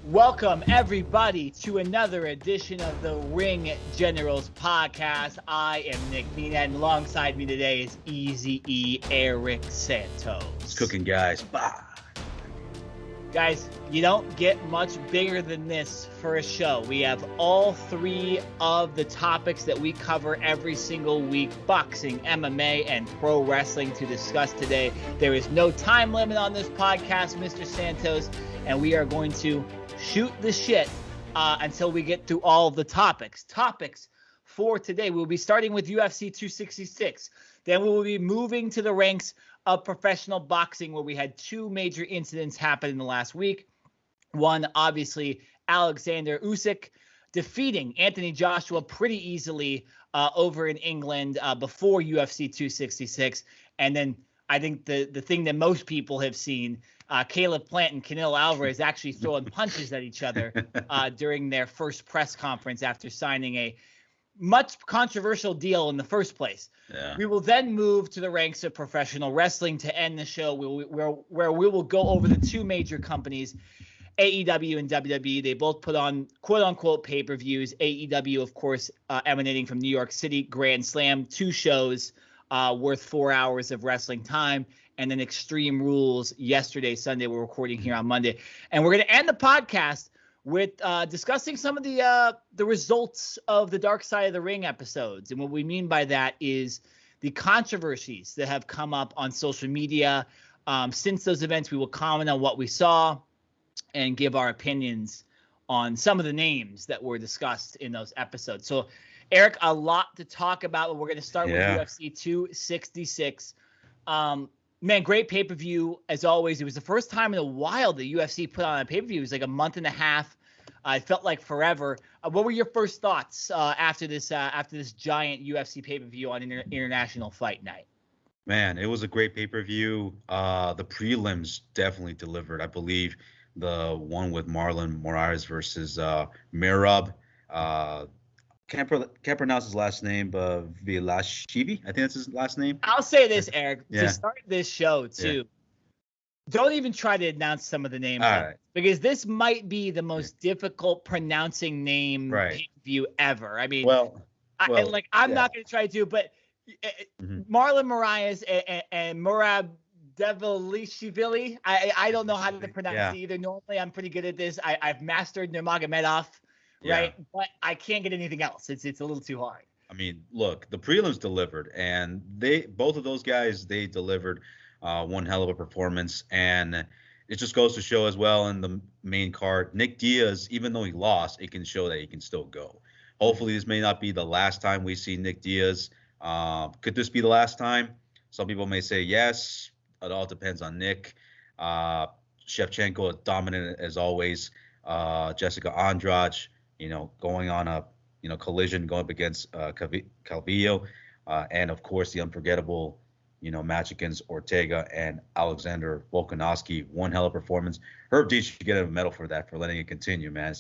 Welcome, everybody, to another edition of the Ring Generals podcast. I am Nick Nenad, and alongside me today is Easy Eric Santos. It's cooking, guys. Bah. Guys, you don't get much bigger than this for a show. We have all three of the topics that we cover every single week: boxing, MMA, and pro wrestling to discuss today. There is no time limit on this podcast, Mr. Santos, and we are going to shoot the shit until we get through all of the topics. Topics for today, we'll be starting with UFC 266. Then we will be moving to the ranks of professional boxing, where we had two major incidents happen in the last week. One, obviously, Oleksandr Usyk defeating Anthony Joshua pretty easily over in England before UFC 266. And then I think the thing that most people have seen, Caleb Plant and Canelo Alvarez actually throwing punches at each other during their first press conference after signing a much controversial deal in the first place. Yeah. We will then move to the ranks of professional wrestling to end the show, where we will go over the two major companies, AEW and WWE. They both put on quote-unquote pay-per-views. AEW, of course, emanating from New York City, Grand Slam, two shows worth 4 hours of wrestling time, and then Extreme Rules yesterday, Sunday. We're recording here on Monday. And we're going to end the podcast with discussing some of the results of the Dark Side of the Ring episodes. And what we mean by that is the controversies that have come up on social media. Since those events, we will comment on what we saw and give our opinions on some of the names that were discussed in those episodes. So, Eric, a lot to talk about, but we're going to start with UFC 266. Man, great pay-per-view, as always. It was the first time in a while the UFC put on a pay-per-view. It was like a month and a half. It felt like forever. What were your first thoughts after this giant UFC pay-per-view on International Fight Night? Man, it was a great pay-per-view. The prelims definitely delivered. I believe the one with Marlon Moraes versus Merab. Can't pronounce his last name, but Vilashivi, I think that's his last name. I'll say this, Eric, to start this show too. Don't even try to announce some of the names, because this might be the most difficult pronouncing name pay-per-view ever. I mean, I'm not going to try to, but Marlon Moraes and Merab Develishvili, I don't know how to pronounce it either. Normally, I'm pretty good at this. I've mastered Nurmagomedov. Right, but I can't get anything else. It's a little too hard. I mean, look, the prelims delivered, and both of those guys, they delivered one hell of a performance, and it just goes to show as well in the main card, Nick Diaz, even though he lost, it can show that he can still go. Hopefully, this may not be the last time we see Nick Diaz. Could this be the last time? Some people may say yes. It all depends on Nick. Shevchenko, dominant as always. Jessica Andrade, going on a, collision going up against Calvillo, and of course the unforgettable, match against Ortega and Oleksandr Volkanovski. One hell of a performance. Herb Dean should get a medal for that, for letting it continue, man.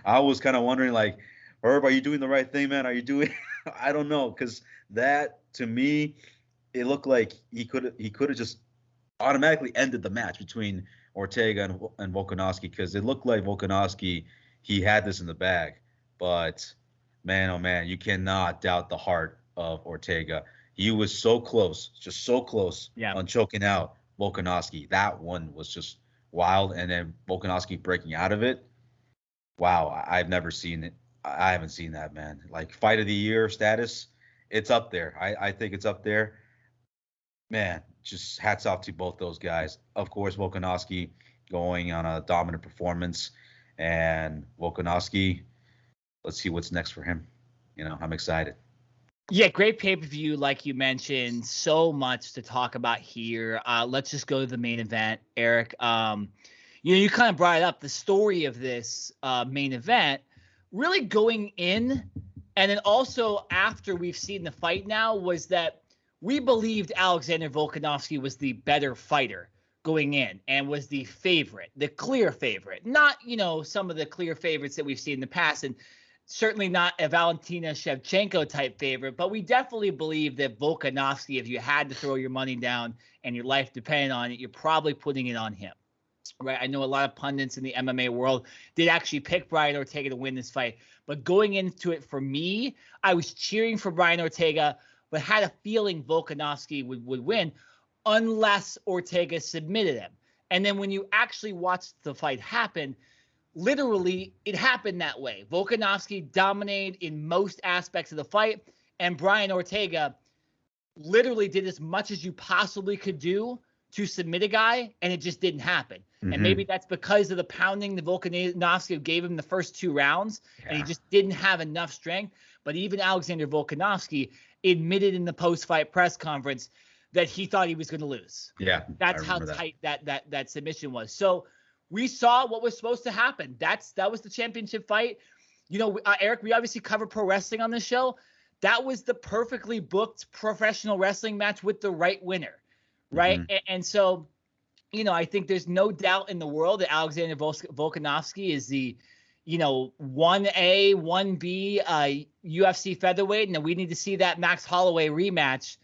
I was kind of wondering, like, Herb, are you doing the right thing, man? Are you doing? I don't know, because that, to me, it looked like he could have just automatically ended the match between Ortega and Volkanovski, because it looked like Volkanovski, he had this in the bag. But, man, oh, man, you cannot doubt the heart of Ortega. He was so close, just so close on choking out Volkanovski. That one was just wild. And then Volkanovski breaking out of it. Wow, I've never seen it. I haven't seen that, man. Like, fight of the year status, it's up there. I think it's up there. Man, just hats off to both those guys. Of course, Volkanovski going on a dominant performance. And Volkanovski, let's see what's next for him. I'm excited. Yeah, great pay-per-view, like you mentioned. So much to talk about here. Let's just go to the main event, Eric. You kind of brought it up, the story of this main event, really going in, and then also after we've seen the fight now, was that we believed Oleksandr Volkanovski was the better fighter going in and was the favorite, the clear favorite. Not, some of the clear favorites that we've seen in the past, and certainly not a Valentina Shevchenko type favorite, but we definitely believe that Volkanovski, if you had to throw your money down and your life depended on it, you're probably putting it on him. right? I know a lot of pundits in the MMA world did actually pick Brian Ortega to win this fight. But going into it for me, I was cheering for Brian Ortega, but had a feeling Volkanovski would win unless Ortega submitted him. And then when you actually watch the fight happen, literally it happened that way. Volkanovski dominated in most aspects of the fight, and Brian Ortega literally did as much as you possibly could do to submit a guy, and it just didn't happen. Mm-hmm. And maybe that's because of the pounding that Volkanovski gave him the first 2 rounds, and he just didn't have enough strength. But even Oleksandr Volkanovski admitted in the post-fight press conference that he thought he was going to lose. Yeah, that's how tight that submission was. So we saw what was supposed to happen. That was the championship fight. You know, Eric, we obviously cover pro wrestling on this show. That was the perfectly booked professional wrestling match with the right winner. Right. Mm-hmm. And so, you know, I think there's no doubt in the world that Oleksandr Volkanovski is the, you know, 1A, 1B UFC featherweight. And we need to see that Max Holloway rematch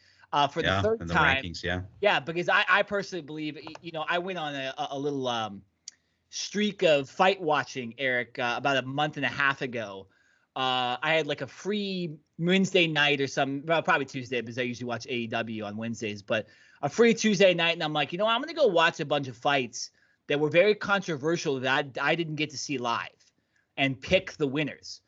for the third in time. The rankings, yeah, because I personally believe, you know, I went on a little streak of fight watching, Eric, about a month and a half ago. I had like a free Wednesday night or something, well, probably Tuesday because I usually watch AEW on Wednesdays, but a free Tuesday night, and I'm like, you know, I'm going to go watch a bunch of fights that were very controversial that I didn't get to see live and pick the winners.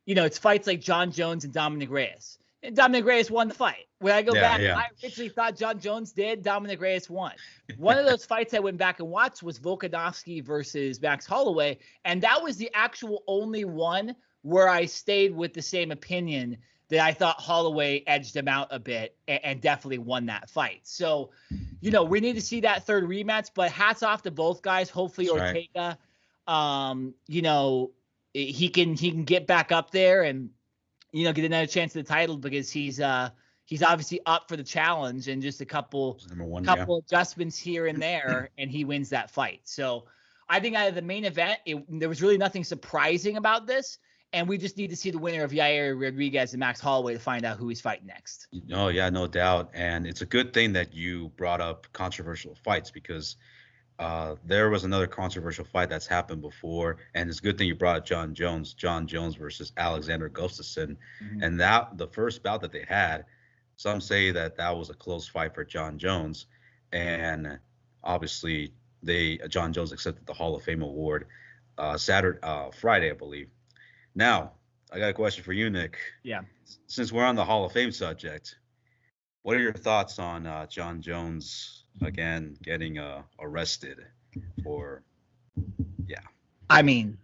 You know, it's fights like Jon Jones and Dominic Reyes. And Dominic Reyes won the fight. When I go back, I originally thought Jon Jones did. Dominic Reyes won. One of those fights I went back and watched was Volkanovski versus Max Holloway, and that was the actual only one where I stayed with the same opinion that I thought Holloway edged him out a bit and definitely won that fight. So, you know, we need to see that third rematch, but hats off to both guys. Hopefully Ortega, you know, he can get back up there and, you know, get another chance at the title because he's obviously up for the challenge and just a couple adjustments here and there, and he wins that fight. So I think out of the main event, there was really nothing surprising about this. And we just need to see the winner of Yair Rodriguez and Max Holloway to find out who he's fighting next. Oh, yeah, no doubt. And it's a good thing that you brought up controversial fights because there was another controversial fight that's happened before. And it's a good thing you brought up Jon Jones versus Alexander Gustafsson. Mm-hmm. And the first bout that they had, some say that was a close fight for Jon Jones. And obviously, Jon Jones accepted the Hall of Fame award Friday, I believe. Now, I got a question for you, Nick. Yeah. Since we're on the Hall of Fame subject, what are your thoughts on Jon Jones, again, getting arrested for, I mean,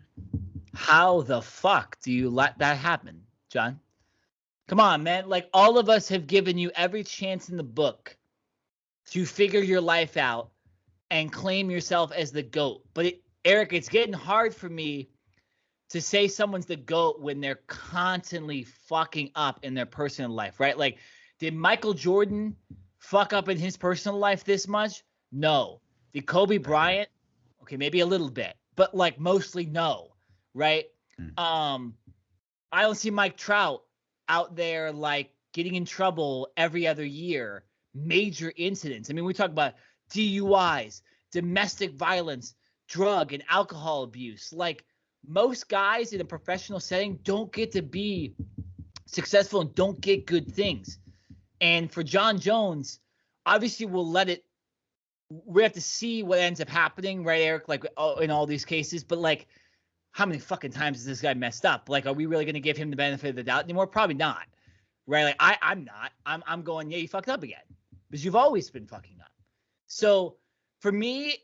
how the fuck do you let that happen, John? Come on, man. Like, all of us have given you every chance in the book to figure your life out and claim yourself as the GOAT. But, Eric, it's getting hard for me to say someone's the GOAT when they're constantly fucking up in their personal life, right? Like, did Michael Jordan fuck up in his personal life this much? No. Did Kobe Bryant? Okay, maybe a little bit, but like mostly no, right? I don't see Mike Trout out there like getting in trouble every other year, major incidents. I mean, we talk about DUIs, domestic violence, drug and alcohol abuse. Like, most guys in a professional setting don't get to be successful and don't get good things. And for Jon Jones, obviously we have to see what ends up happening, right, Eric? Like, in all these cases, but like, how many fucking times has this guy messed up? Like, are we really going to give him the benefit of the doubt anymore? Probably not, right? Like, I'm not. I'm going, yeah, you fucked up again because you've always been fucking up. So for me,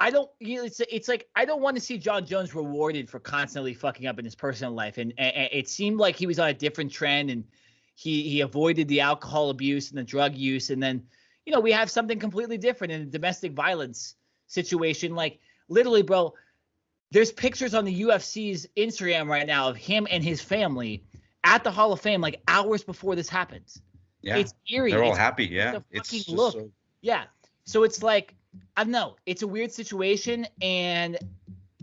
I don't. It's like I don't want to see Jon Jones rewarded for constantly fucking up in his personal life, and it seemed like he was on a different trend, and he avoided the alcohol abuse and the drug use, and then we have something completely different in a domestic violence situation. Like, literally, bro, there's pictures on the UFC's Instagram right now of him and his family at the Hall of Fame, like hours before this happens. Yeah, it's eerie. They're all happy. Yeah, it's just look. So... Yeah, so it's like, I don't know. It's a weird situation, and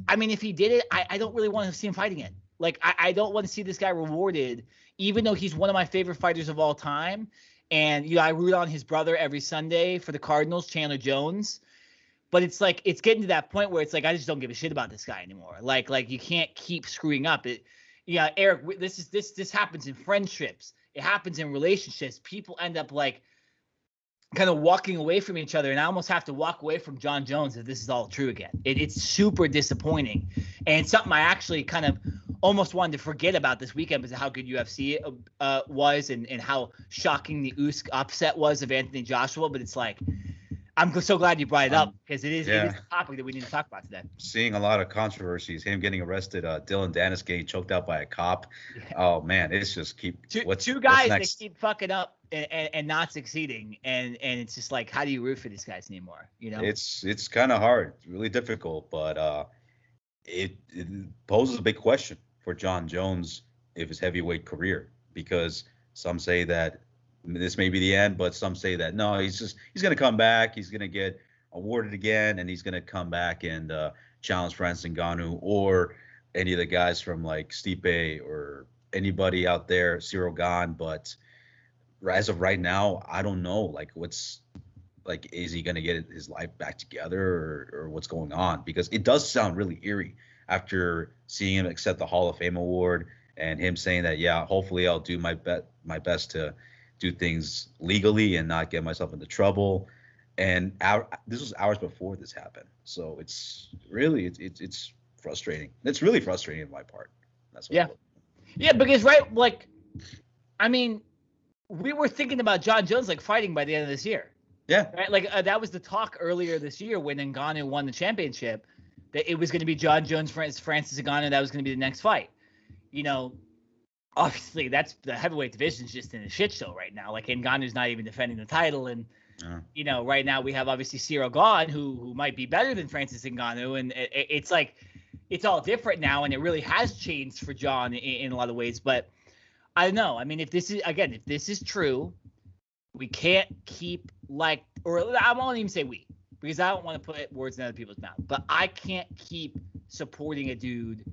I mean, if he did it, I don't really want to see him fighting it. Like, I don't want to see this guy rewarded, even though he's one of my favorite fighters of all time. And I root on his brother every Sunday for the Cardinals, Chandler Jones. But it's like it's getting to that point where it's like I just don't give a shit about this guy anymore. Like you can't keep screwing up. Yeah, Eric, this happens in friendships. It happens in relationships. People end up like kind of walking away from each other, and I almost have to walk away from Jon Jones if this is all true again. It's super disappointing, and it's something I actually kind of almost wanted to forget about this weekend because of how good UFC was and how shocking the Usyk upset was of Anthony Joshua. But it's like, I'm so glad you brought it up because it is a topic that we need to talk about today. Seeing a lot of controversies, him getting arrested, Dylan Dennis getting choked out by a cop. Yeah. Oh man, it's just two guys that keep fucking up and not succeeding, and it's just like, how do you root for these guys anymore? You know, it's kind of hard, really difficult, but it poses a big question for Jon Jones of his heavyweight career, because some say that this may be the end, but some say that no, he's going to come back. He's going to get awarded again, and he's going to come back and challenge Francis Ngannou or any of the guys from like Stipe or anybody out there, Ciryl Gane. But as of right now, I don't know. Like, is he going to get his life back together or what's going on? Because it does sound really eerie after seeing him accept the Hall of Fame award and him saying that, yeah, hopefully I'll do my best to do things legally and not get myself into trouble. And this was hours before this happened. So it's really, it's frustrating. It's really frustrating on my part. That's what Yeah, because, right, like, I mean, we were thinking about Jon Jones, like, fighting by the end of this year. Yeah. Right? Like, that was the talk earlier this year when Ngannou won the championship, that it was going to be Jon Jones, Francis Ngannou, that was going to be the next fight. You know, obviously, that's the heavyweight division is just in a shit show right now. Like, Ngannou's not even defending the title. And, you know, right now we have, obviously, Ciryl Gane, who might be better than Francis Ngannou. And it's like, it's all different now, and it really has changed for Jon in a lot of ways. But I don't know. I mean, if this is true, we can't keep, like, or I won't even say we, because I don't want to put words in other people's mouth, but I can't keep supporting a dude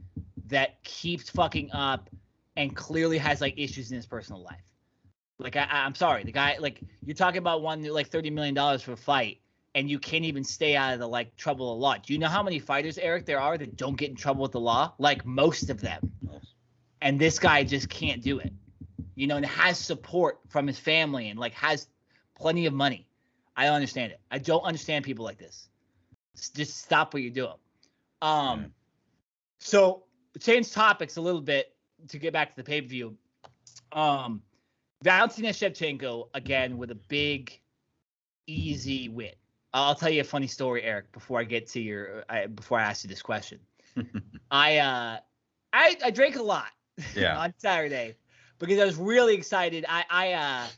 that keeps fucking up and clearly has, like, issues in his personal life. Like, I'm sorry. The guy, like, you're talking about one, like, $30 million for a fight, and you can't even stay out of the, like, trouble of the law. Do you know how many fighters, Eric, there are that don't get in trouble with the law? Like, most of them. And this guy just can't do it. You know, and has support from his family and, like, has plenty of money. I don't understand it. I don't understand people like this. Just stop what you're doing. So change topics a little bit to get back to the pay-per-view. Valentina Shevchenko, again, with a big, easy win. I'll tell you a funny story, Eric, before I get to before I ask you this question. I drank a lot on Saturday because I was really excited. I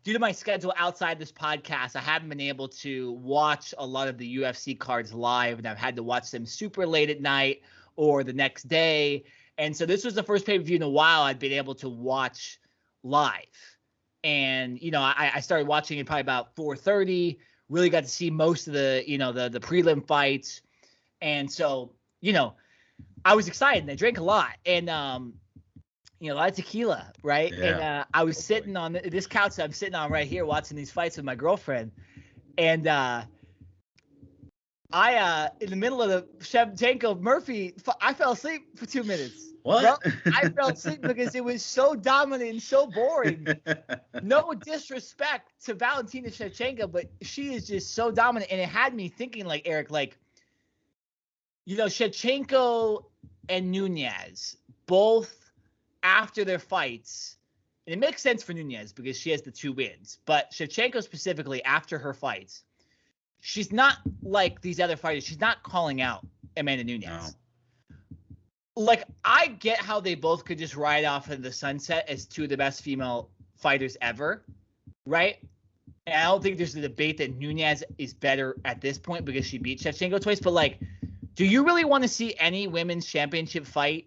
due to my schedule outside this podcast, I haven't been able to watch a lot of the UFC cards live, and I've had to watch them super late at night or the next day. And so this was the first pay-per-view in a while I'd been able to watch live. And, you know, I started watching it probably about 4:30, really got to see most of the, you know, the prelim fights. And so, you know, I was excited and I drank a lot. And, you know, a lot of tequila, right? Yeah. And I was sitting on this couch that I'm sitting on right here watching these fights with my girlfriend. And I in the middle of the Shevchenko Murphy, I fell asleep for 2 minutes. What? Bro, I fell asleep because it was so dominant and so boring. No disrespect to Valentina Shevchenko, but she is just so dominant. And it had me thinking, like, Eric, like, you know, Shevchenko and Nunes, both after their fights, and it makes sense for Nunes because she has the 2 wins, but Shevchenko specifically after her fights, she's not like these other fighters. She's not calling out Amanda Nunes. No. Like, I get how they both could just ride off in the sunset as 2 of the best female fighters ever, right? And I don't think there's a debate that Nunes is better at this point because she beat Shevchenko twice. But, like, do you really want to see any women's championship fight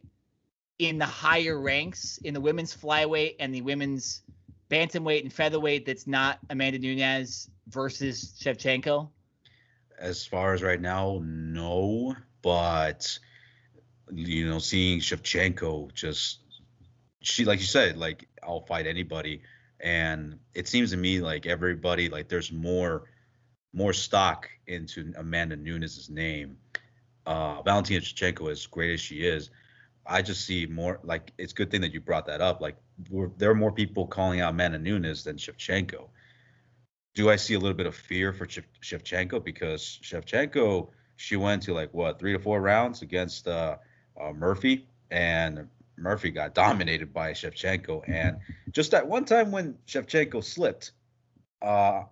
in the higher ranks, in the women's flyweight and the women's bantamweight and featherweight that's not Amanda Nunes versus Shevchenko? As far as right now, no. But, you know, seeing Shevchenko just, she, like you said, like, I'll fight anybody. And it seems to me like everybody, like, there's more stock into Amanda Nunes' name. Valentina Shevchenko, as great as she is, I just see more like it's a good thing that you brought that up. Like there are more people calling out Amanda Nunes than Shevchenko. Do I see a little bit of fear for Shevchenko because Shevchenko she went to like what 3 to 4 rounds against Murphy, and Murphy got dominated by Shevchenko. And just that one time when Shevchenko slipped, I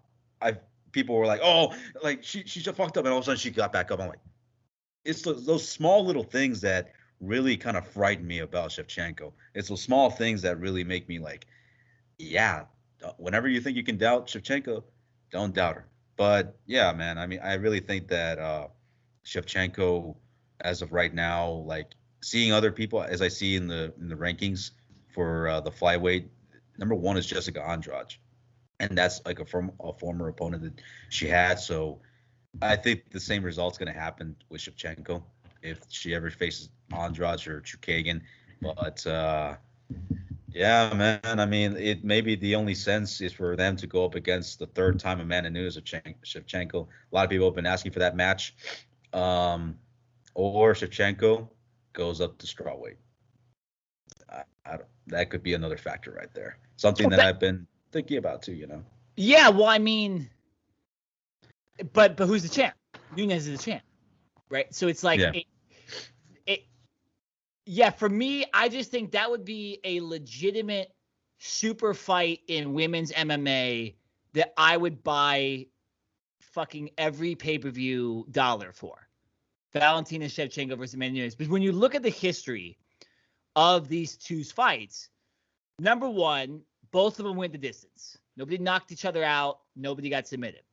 people were like, oh, like she just fucked up, and all of a sudden she got back up. I'm like, it's those small little things that really kind of frighten me about Shevchenko. It's those small things that really make me like, yeah, whenever you think you can doubt Shevchenko, don't doubt her. But yeah, man, I mean, I really think that Shevchenko, as of right now, like seeing other people as I see in the rankings for the flyweight, number one is Jessica Andrade, and that's like a former opponent that she had. So I think the same result's going to happen with Shevchenko if she ever faces Andrade or Chukagian. But yeah, man. I mean, it maybe the only sense is for them to go up against the third time Amanda Nunes or Shevchenko. A lot of people have been asking for that match. Or Shevchenko goes up to strawweight. That could be another factor right there. Something that I've been thinking about too. Yeah, well, I mean, but who's the champ? Nunes is the champ, right? So it's like, yeah, for me, I just think that would be a legitimate super fight in women's MMA that I would buy fucking every pay-per-view dollar for. Valentina Shevchenko versus Amanda Nunes. But when you look at the history of these two fights, number one, both of them went the distance. Nobody knocked each other out. Nobody got submitted.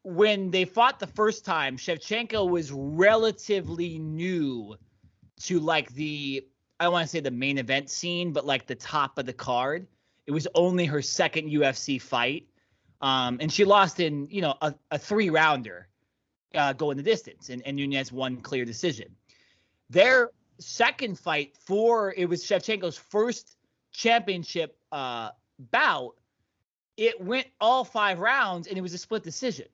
When they fought the first time, Shevchenko was relatively new to like I don't want to say the main event scene, but like the top of the card. It was only her second UFC fight. And she lost in, a 3-rounder going the distance, and Nunes won clear decision. Their second fight it was Shevchenko's first championship bout. It went all 5 rounds, and it was a split decision.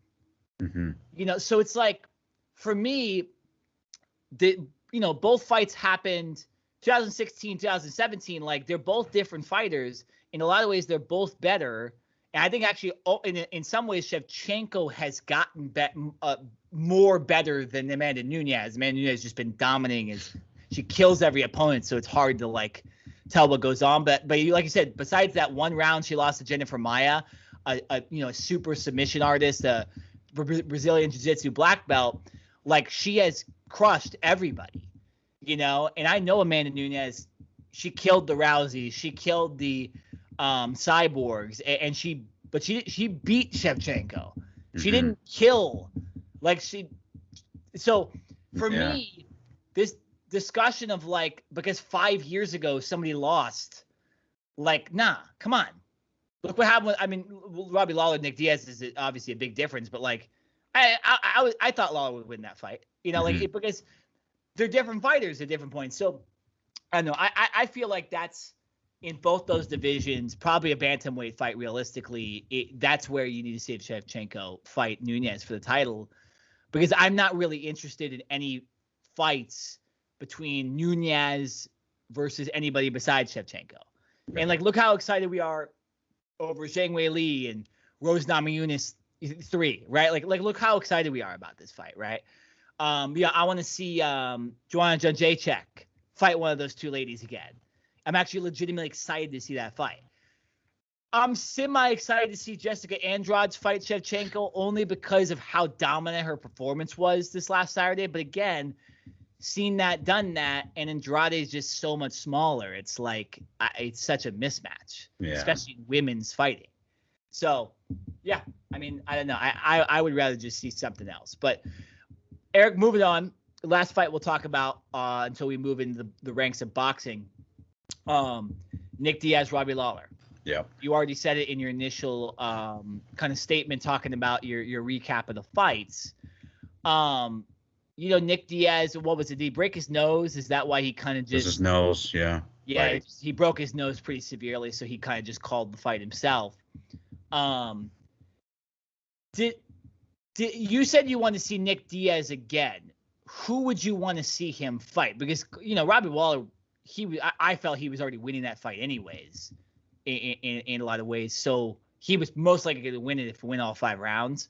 Mm-hmm. So it's like, for me, both fights happened 2016, 2017. Like, they're both different fighters. In a lot of ways, they're both better. And I think actually, in some ways, Shevchenko has gotten more better than Amanda Nunes. Amanda Nunes has just been dominating. She kills every opponent, so it's hard to like tell what goes on. But like you said, besides that one round she lost to Jennifer Maia, a super submission artist, a Brazilian Jiu-Jitsu black belt, like she has crushed everybody. And I know Amanda Nunes, she killed the Rouseys, she killed the cyborgs, and she beat Shevchenko. She didn't kill so for me, this discussion of like, because 5 years ago somebody lost, like, nah, come on, look what happened. I mean, Robbie Lawler, Nick Diaz is obviously a big difference, but like I thought Lawler would win that fight, because they're different fighters at different points. So I don't know, I feel like that's in both those divisions, probably a bantamweight fight. Realistically, that's where you need to see Shevchenko fight Nunes for the title, because I'm not really interested in any fights between Nunes versus anybody besides Shevchenko. And like, look how excited we are over Zhang Weili and Rose Namajunas 3, right? Like look how excited we are about this fight, right? I want to see Joanna Jędrzejczyk fight one of those two ladies again. I'm actually legitimately excited to see that fight. I'm semi-excited to see Jessica Andrade fight Shevchenko only because of how dominant her performance was this last Saturday. But again, seen that, done that, and Andrade is just so much smaller. It's like it's such a mismatch, especially in women's fighting. So, yeah, I mean, I don't know. I would rather just see something else. But, Eric, moving on. The last fight we'll talk about until we move into the ranks of boxing. Nick Diaz, Robbie Lawler. Yeah. You already said it in your initial kind of statement talking about your recap of the fights. Nick Diaz, what was it? Did he break his nose? Is that why he kind of just... his nose, yeah. Yeah, right. He broke his nose pretty severely, so he kind of just called the fight himself. Did you said you want to see Nick Diaz again? Who would you want to see him fight? Because Robbie Lawler, I felt he was already winning that fight anyways, in a lot of ways. So he was most likely going to win it if he win all 5 rounds.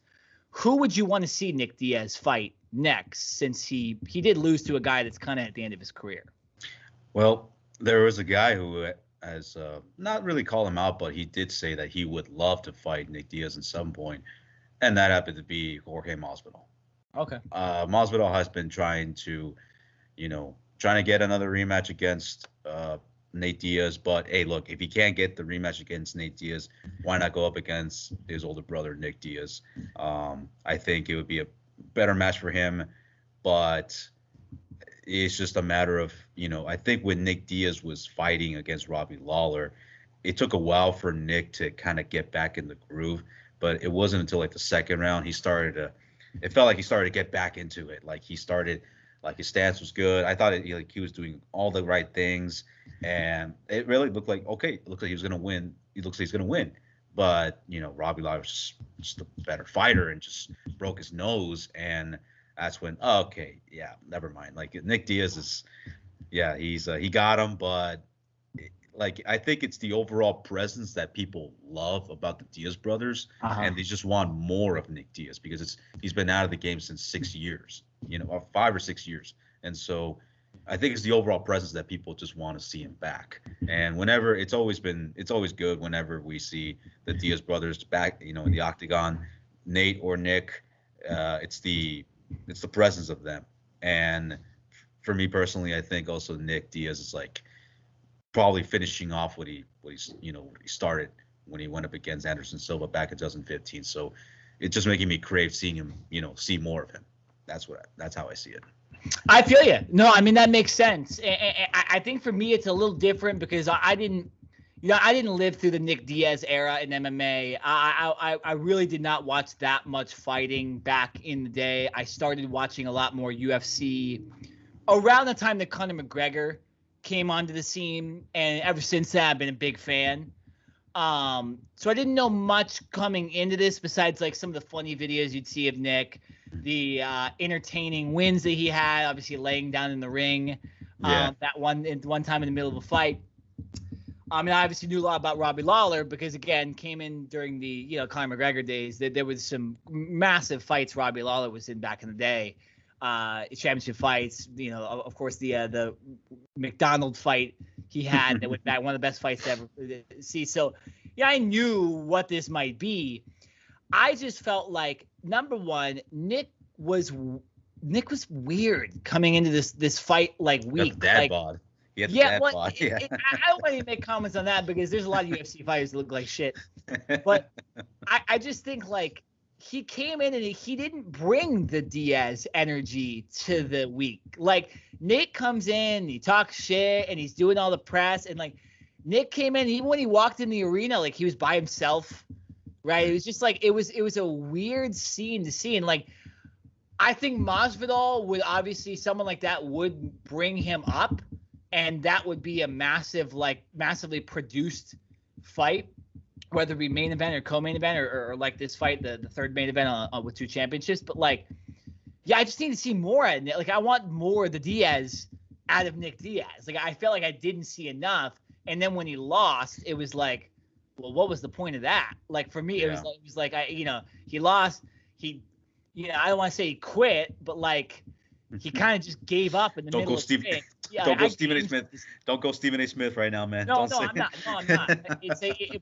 Who would you want to see Nick Diaz fight next, since he did lose to a guy that's kind of at the end of his career? Well, there was a guy who has not really called him out, but he did say that he would love to fight Nick Diaz at some point, and that happened to be Jorge Masvidal. Okay. Masvidal has been trying to get another rematch against Nate Diaz, but hey, look, if he can't get the rematch against Nate Diaz, why not go up against his older brother Nick Diaz? I think it would be a better match for him, but it's just a matter of, I think when Nick Diaz was fighting against Robbie Lawler, it took a while for Nick to kind of get back in the groove, but it wasn't until like the second round it felt like he started to get back into it. Like he started, like his stance was good. I thought he was doing all the right things, and it really looked like, okay, it looked like he was going to win. It looks like he's going to win. But, Robbie Lawler was just a better fighter and just broke his nose. And that's when, okay, yeah, never mind. Like Nick Diaz is, yeah, he got him. But I think it's the overall presence that people love about the Diaz brothers. And they just want more of Nick Diaz because he's been out of the game since 6 years, or 5 or 6 years. And so I think it's the overall presence that people just want to see him back. And whenever it's always good whenever we see the Diaz brothers back, in the octagon, Nate or Nick, it's the presence of them. And for me personally, I think also Nick Diaz is like probably finishing off what he started when he went up against Anderson Silva back in 2015. So it's just making me crave seeing him, see more of him. That's how I see it. I feel you. No, I mean, that makes sense. I think for me, it's a little different because I didn't live through the Nick Diaz era in MMA. I really did not watch that much fighting back in the day. I started watching a lot more UFC around the time that Conor McGregor came onto the scene, and ever since that, I've been a big fan. So I didn't know much coming into this besides like some of the funny videos you'd see of Nick, the entertaining wins that he had, obviously laying down in the ring, that one time in the middle of a fight. I obviously knew a lot about Robbie Lawler because, again, came in during the Conor McGregor days. There was some massive fights Robbie Lawler was in back in the day, championship fights. Of course the McDonald fight he had that went back, one of the best fights to ever see. So yeah, I knew what this might be. I just felt like, number one, Nick was weird coming into this fight week. Dad bod. I don't want to make comments on that because there's a lot of UFC fighters that look like shit. But I just think he came in and he didn't bring the Diaz energy to the week. Nick comes in, he talks shit, and he's doing all the press. And Nick came in, even when he walked in the arena, he was by himself, right? It was just it was a weird scene to see. And I think Masvidal would obviously, someone like that would bring him up, and that would be a massively produced fight, whether it be main event or co-main event or this fight, the third main event with 2 championships. But I just need to see more at it. I want more of the Diaz out of Nick Diaz. I felt like I didn't see enough. And then when he lost, it was well, what was the point of that? For me, it was he lost. I don't want to say he quit, but he kind of just gave up in the middle of the fight. Yeah, don't go Stephen A. Smith. Don't go Stephen A. Smith right now, man. I'm not.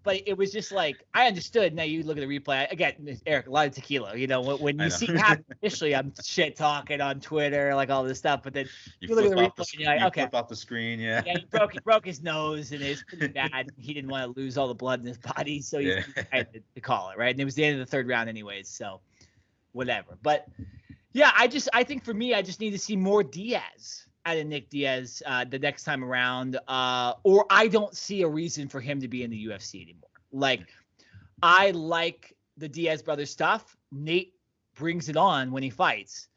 But it was just I understood. Now you look at the replay. Again, Eric, a lot of tequila. When you see it happen initially, I'm shit talking on Twitter, all this stuff. But then you look at the replay, and you're okay. Flip off the screen, yeah. Yeah, he broke his nose, and it was pretty bad. He didn't want to lose all the blood in his body, so he had to call it, right? And it was the end of the third round, anyways. So whatever. But yeah, I think for me, I just need to see more Diaz out of Nick Diaz the next time around, or I don't see a reason for him to be in the UFC anymore. I like the Diaz brothers stuff. Nate brings it on when he fights.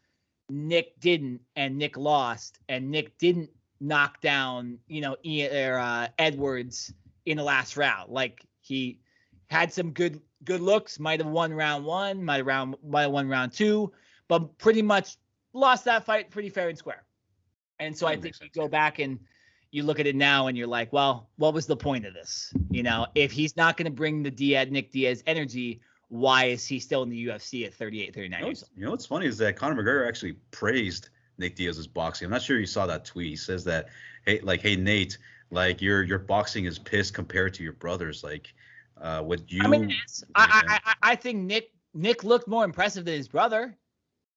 Nick didn't, and Nick lost, and Nick didn't knock down, Edwards in the last round. He had some good good looks, might have won round 1, might have won round 2, but pretty much lost that fight pretty fair and square. And so I think you go back and you look at it now and you're like, well, what was the point of this? If he's not going to bring the Nick Diaz energy, why is he still in the UFC at 38, 39 years old? What's funny is that Conor McGregor actually praised Nick Diaz's boxing. I'm not sure you saw that tweet. He says that, hey Nate, like your boxing is pissed compared to your brothers. Like, what you? I think Nick looked more impressive than his brother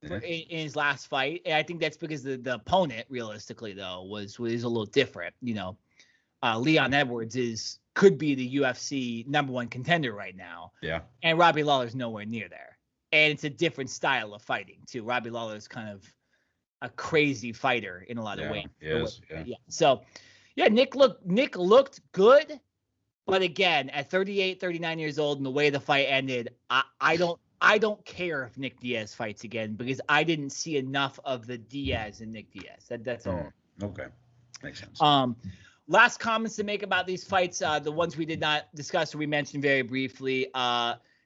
in his last fight. And I think that's because the opponent, realistically though, was a little different. Leon Edwards could be the UFC #1 contender right now. Yeah. And Robbie Lawler's nowhere near there. And it's a different style of fighting too. Robbie Lawler's kind of a crazy fighter in a lot of ways. Yeah. So, yeah, Nick looked good, but again, at 38, 39 years old, and the way the fight ended, I don't care if Nick Diaz fights again because I didn't see enough of the Diaz and Nick Diaz. That's all. Okay, makes sense. Last comments to make about these fights, the ones we did not discuss or we mentioned very briefly.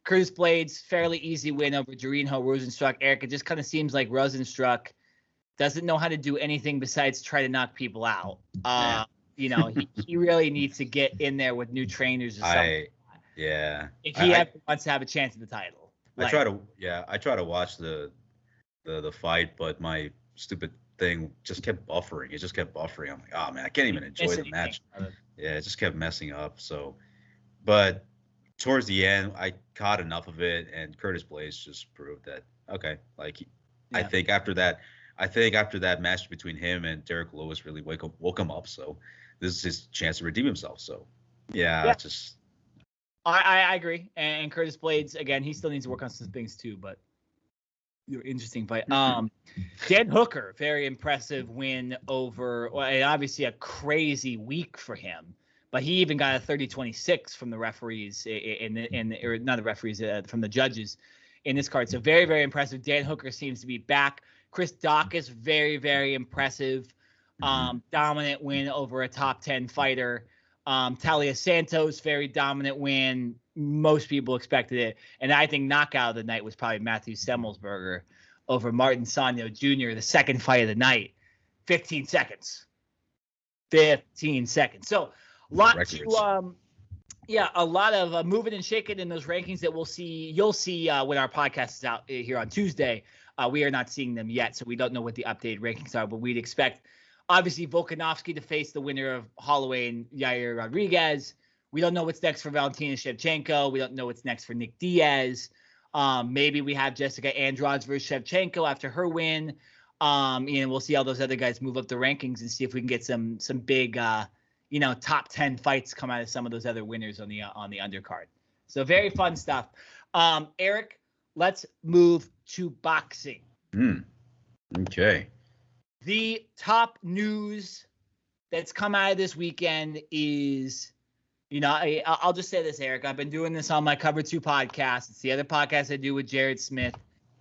Curtis Blades, fairly easy win over Jarinho Rosenstruck. Eric, it just kind of seems like Rosenstruck doesn't know how to do anything besides try to knock people out. He really needs to get in there with new trainers or something. If he wants to have a chance at the title. I try to watch the fight, but my stupid thing just kept buffering. It just kept buffering. I'm like, oh man, I can't even enjoy the match. Yeah, it just kept messing up. So, but towards the end, I caught enough of it, and Curtis Blades just proved that I think after that match between him and Derek Lewis really woke him up. So this is his chance to redeem himself. So I agree. And Curtis Blades, again, he still needs to work on some things too, but interesting fight. Dan Hooker, very impressive win over, obviously a crazy week for him, but he even got a 30-26 from the referees or not the referees, from the judges in this card. So very, very impressive. Dan Hooker seems to be back. Chris Daukaus, very, very impressive. Dominant win over a top 10 fighter. Talia Santos, very dominant win. Most people expected it. And I think knockout of the night was probably Matthew Semmelsberger over Martin Sanyo Jr., the second fight of the night. 15 seconds. 15 seconds. So a lot of moving and shaking in those rankings that you'll see when our podcast is out here on Tuesday. We are not seeing them yet, so we don't know what the updated rankings are, but we'd expect, obviously, Volkanovski to face the winner of Holloway and Yair Rodriguez. We don't know what's next for Valentina Shevchenko. We don't know what's next for Nick Diaz. Maybe we have Jessica Andrade versus Shevchenko after her win. And we'll see how those other guys move up the rankings and see if we can get some big, top 10 fights come out of some of those other winners on the undercard. So very fun stuff. Eric, let's move to boxing. Okay. The top news that's come out of this weekend is, I'll just say this, Eric. I've been doing this on my Cover 2 podcast. It's the other podcast I do with Jared Smith.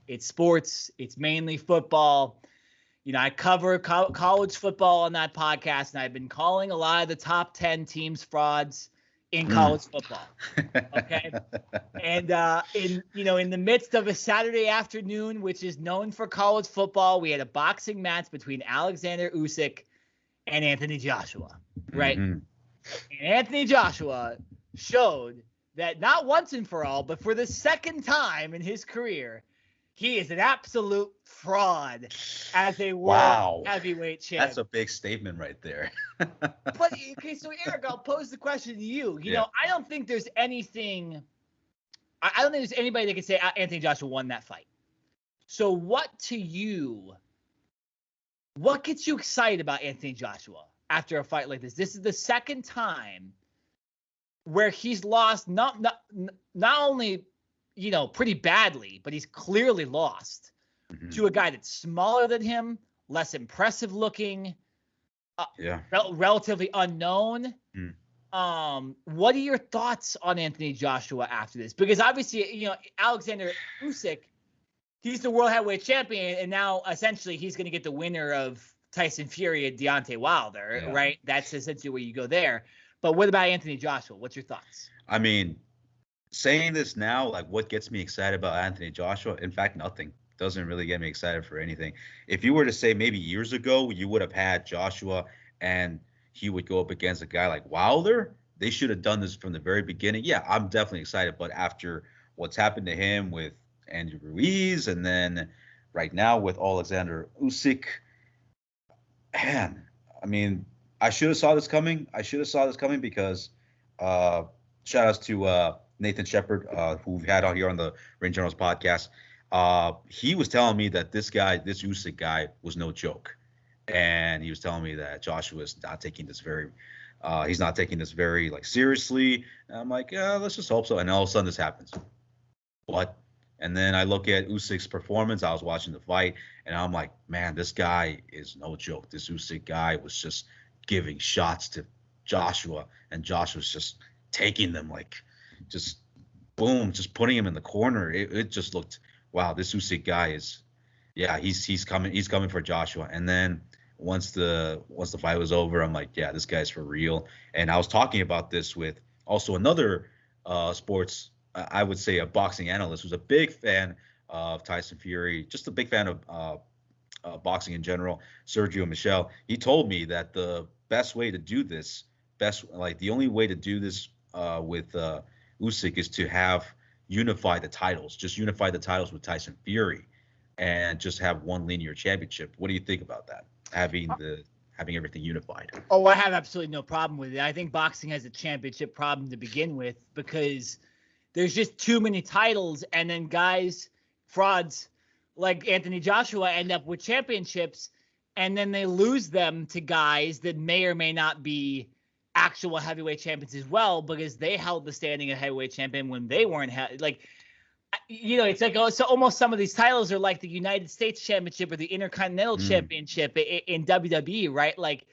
It's sports. It's mainly football. I cover college football on that podcast, and I've been calling a lot of the top 10 teams frauds in college football. Okay. And in the midst of a Saturday afternoon, which is known for college football, we had a boxing match between Oleksandr Usyk and Anthony Joshua. Right. And Anthony Joshua showed that not once and for all, but for the second time in his career, he is an absolute fraud as a world heavyweight champ. That's a big statement right there. But okay, so Eric, I'll pose the question to you. I don't think there's anything. I don't think there's anybody that can say Anthony Joshua won that fight. So what gets you excited about Anthony Joshua after a fight like this? This is the second time where he's lost not only pretty badly, but he's clearly lost to a guy that's smaller than him, less impressive looking, relatively unknown. What are your thoughts on Anthony Joshua after this? Because obviously, Oleksandr Usyk, he's the world heavyweight champion, and now essentially he's going to get the winner of Tyson Fury and Deontay Wilder, right? That's essentially where you go there. But what about Anthony Joshua? What's your thoughts? I mean, saying this now, like what gets me excited about Anthony Joshua? In fact, nothing. Doesn't really get me excited for anything. If you were to say maybe years ago, you would have had Joshua and he would go up against a guy like Wilder. They should have done this from the very beginning. Yeah, I'm definitely excited. But after what's happened to him with Andy Ruiz and then right now with Oleksandr Usyk, man, I mean, I should have saw this coming. I should have saw this coming because shout outs to Nathan Shepard, who we've had on here on the Ring Generals podcast. He was telling me that this Usyk guy, was no joke, and he was telling me that Joshua is not taking this he's not taking this very like seriously. And I'm like, yeah, let's just hope so. And all of a sudden this happens. What? And then I look at Usyk's performance. I was watching the fight, and I'm like, man, this guy is no joke. This Usyk guy was just giving shots to Joshua, and Joshua's just taking them like, just boom, just putting him in the corner. It just looked, wow, this Usyk guy is, yeah, he's coming for Joshua. And then once the fight was over, I'm like, yeah, this guy's for real. And I was talking about this with also another sports, I would say a boxing analyst who's a big fan of Tyson Fury, just a big fan of boxing in general, Sergio Michel. He told me that the best way to do this, the only way to do this with Usyk is to unify the titles, just unify the titles with Tyson Fury, and just have one linear championship. What do you think about that? Having everything unified. Oh, I have absolutely no problem with it. I think boxing has a championship problem to begin with because there's just too many titles, and then guys, frauds like Anthony Joshua end up with championships, and then they lose them to guys that may or may not be actual heavyweight champions as well, because they held the standing of heavyweight champion when they weren't it's like, so almost some of these titles are like the United States Championship or the Intercontinental Championship in WWE, right? Like,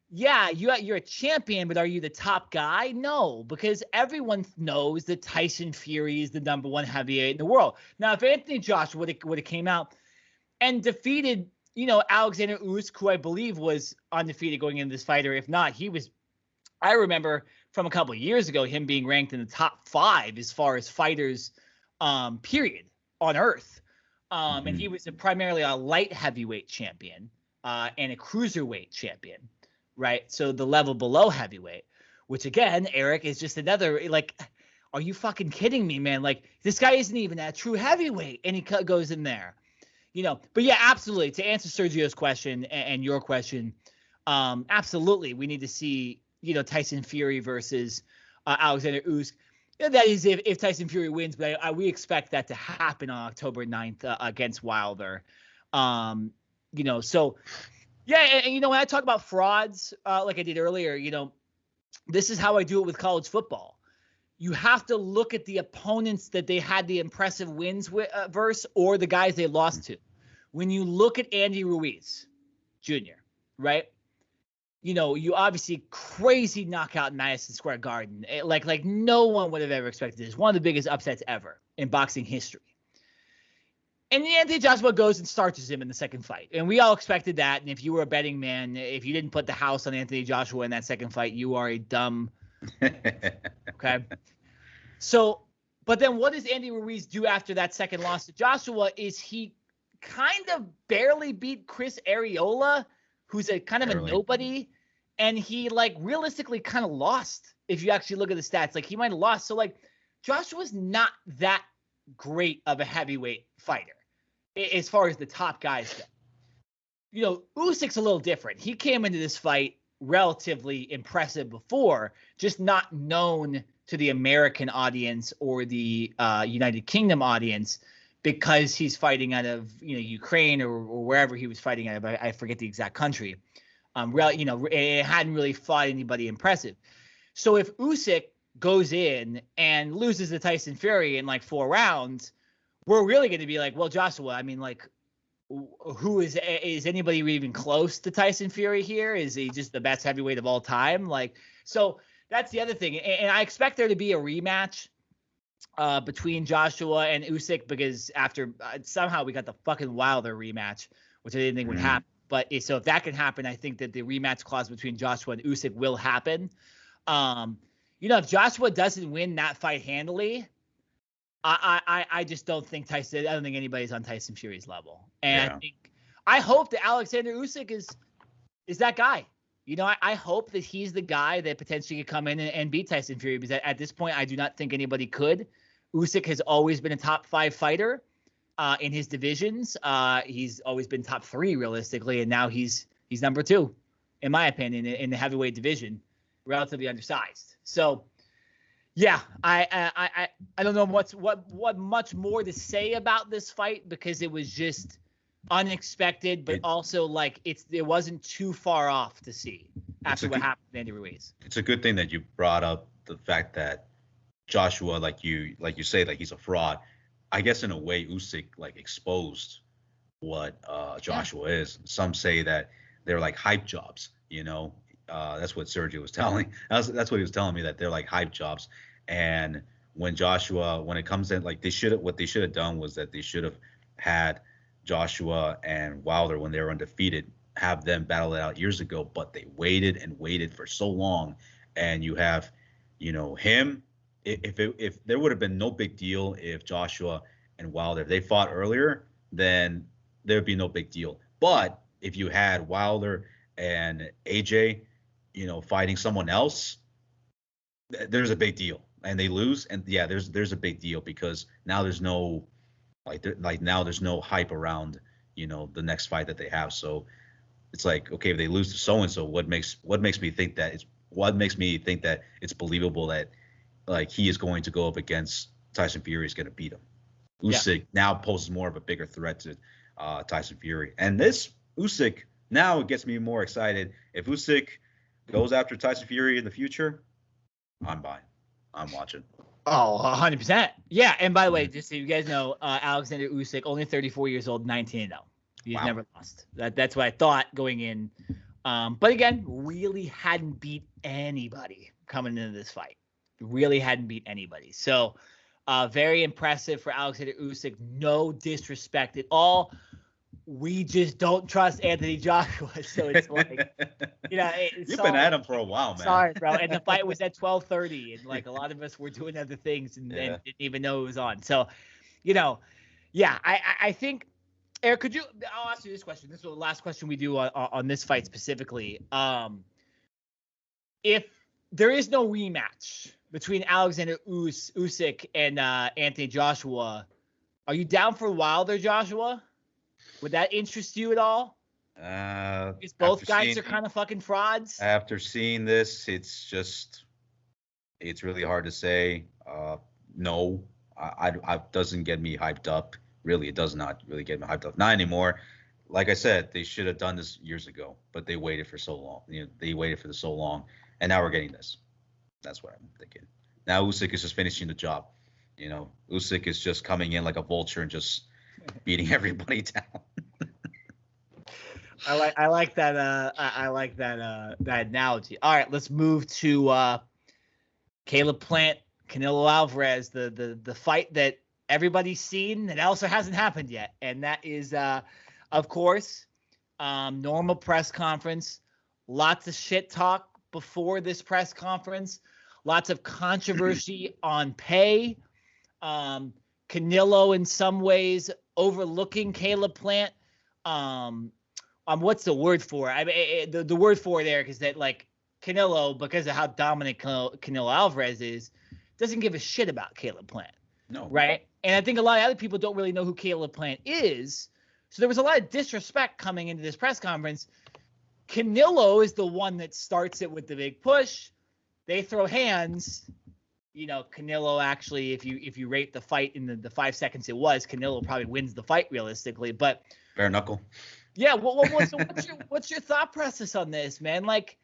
yeah, you're a champion, but are you the top guy? No, because everyone knows that Tyson Fury is the number one heavyweight in the world. Now, if Anthony Joshua would have came out and defeated, Alexander Usyk, who I believe was undefeated going into this fight, or if not, I remember from a couple of years ago him being ranked in the top 5 as far as fighters, period, on earth. And he was primarily a light heavyweight champion and a cruiserweight champion. Right. So the level below heavyweight, which again, Eric, is just another, like, are you fucking kidding me, man? Like, this guy isn't even a true heavyweight, and he goes in there, but yeah, absolutely. To answer Sergio's question and your question, absolutely. We need to see, Tyson Fury versus Alexander Usyk. That is if Tyson Fury wins, but we expect that to happen on October 9th against Wilder. So yeah, and when I talk about frauds, like I did earlier, this is how I do it with college football. You have to look at the opponents that they had the impressive wins versus, or the guys they lost to. When you look at Andy Ruiz Jr., right? You obviously crazy knockout in Madison Square Garden. Like no one would have ever expected this. One of the biggest upsets ever in boxing history. And Anthony Joshua goes and starches him in the second fight. And we all expected that. And if you were a betting man, if you didn't put the house on Anthony Joshua in that second fight, you are a dumb. Okay. So, but then what does Andy Ruiz do after that second loss to Joshua? Is he kind of barely beat Chris Arreola, who's a kind of a nobody. And he realistically kind of lost. If you actually look at the stats, he might have lost. So Joshua's not that great of a heavyweight fighter as far as the top guys go. Usyk's a little different. He came into this fight relatively impressive before, just not known to the American audience or the United Kingdom audience because he's fighting out of Ukraine or wherever he was fighting out of. I forget the exact country. It hadn't really fought anybody impressive. So if Usyk goes in and loses to Tyson Fury in 4 rounds, we're really going to be like, well, Joshua, I mean, who is anybody even close to Tyson Fury here? Is he just the best heavyweight of all time? So that's the other thing. And I expect there to be a rematch between Joshua and Usyk because after somehow we got the fucking Wilder rematch, which I didn't think would happen. But so if that can happen, I think that the rematch clause between Joshua and Usyk will happen. if Joshua doesn't win that fight handily, I just don't think Tyson. I don't think anybody's on Tyson Fury's level. And I hope that Oleksandr Usyk is that guy. I hope that he's the guy that potentially could come in and beat Tyson Fury, because at this point, I do not think anybody could. Usyk has always been a top 5 fighter in his divisions. He's always been top 3 realistically, and now he's number 2, in my opinion, in the heavyweight division, relatively undersized. So, yeah, I don't know what much more to say about this fight, because it was just unexpected, but also like it wasn't too far off to see after what happened to Andy Ruiz. It's a good thing that you brought up the fact that Joshua, like you say, like he's a fraud. I guess in a way Usyk like exposed what Joshua is. Some say that they're like hype jobs, that's what Sergio was telling. That's what he was telling me, that they're like hype jobs. And when it comes in, like what they should have done was that they should have had Joshua and Wilder, when they were undefeated, have them battle it out years ago, but they waited and waited for so long. And you have, him. If there would have been no big deal if Joshua and Wilder, if they fought earlier, then there'd be no big deal. But if you had Wilder and AJ, fighting someone else, there's a big deal, and they lose. And yeah, there's a big deal, because now there's no there's no hype around, the next fight that they have. So it's like, okay, if they lose to so-and-so, what makes me think that it's believable that like he is going to go up against Tyson Fury, is going to beat him. Usyk now poses more of a bigger threat to Tyson Fury. And this Usyk, now it gets me more excited. If Usyk goes after Tyson Fury in the future, I'm buying. I'm watching. Oh, 100%. Yeah, and by the way, just so you guys know, Oleksandr Usyk, only 34 years old, 19-0. He's never lost. That's what I thought going in. But again, really hadn't beat anybody coming into this fight. Really hadn't beat anybody. So very impressive for Oleksandr Usyk. No disrespect at all. We just don't trust Anthony Joshua. So it's like, you've been at him for a while, man. Sorry, bro. And the fight was at 12:30, and like a lot of us were doing other things and didn't even know it was on. So, I think, Eric, I'll ask you this question. This is the last question we do on this fight specifically. If there is no rematch between Oleksandr Usyk and Anthony Joshua, are you down for Wilder Joshua? Would that interest you at all? Because both guys are kind of fucking frauds. After seeing this, it's really hard to say. No, I doesn't get me hyped up. Really, it does not really get me hyped up. Not anymore. Like I said, they should have done this years ago, but they waited for so long. They waited for so long, and now we're getting this. That's what I'm thinking. Now Usyk is just finishing the job. Usyk is just coming in like a vulture and just beating everybody down. I like that. I like that analogy. All right, let's move to Caleb Plant, Canelo Alvarez, the fight that everybody's seen that also hasn't happened yet, and that is, of course, normal press conference. Lots of shit talk before this press conference. Lots of controversy on pay. Canelo, in some ways, overlooking Caleb Plant. What's the word for it? I mean, the word for it, Eric, is that like Canelo, because of how dominant Canelo Alvarez is, doesn't give a shit about Caleb Plant. No. Right? And I think a lot of other people don't really know who Caleb Plant is. So there was a lot of disrespect coming into this press conference. Canelo is the one that starts it with the big push. They throw hands. Canelo actually, if you rate the fight in the 5 seconds it was, Canelo probably wins the fight realistically. But bare knuckle. Yeah. What's your thought process on this, man? Like,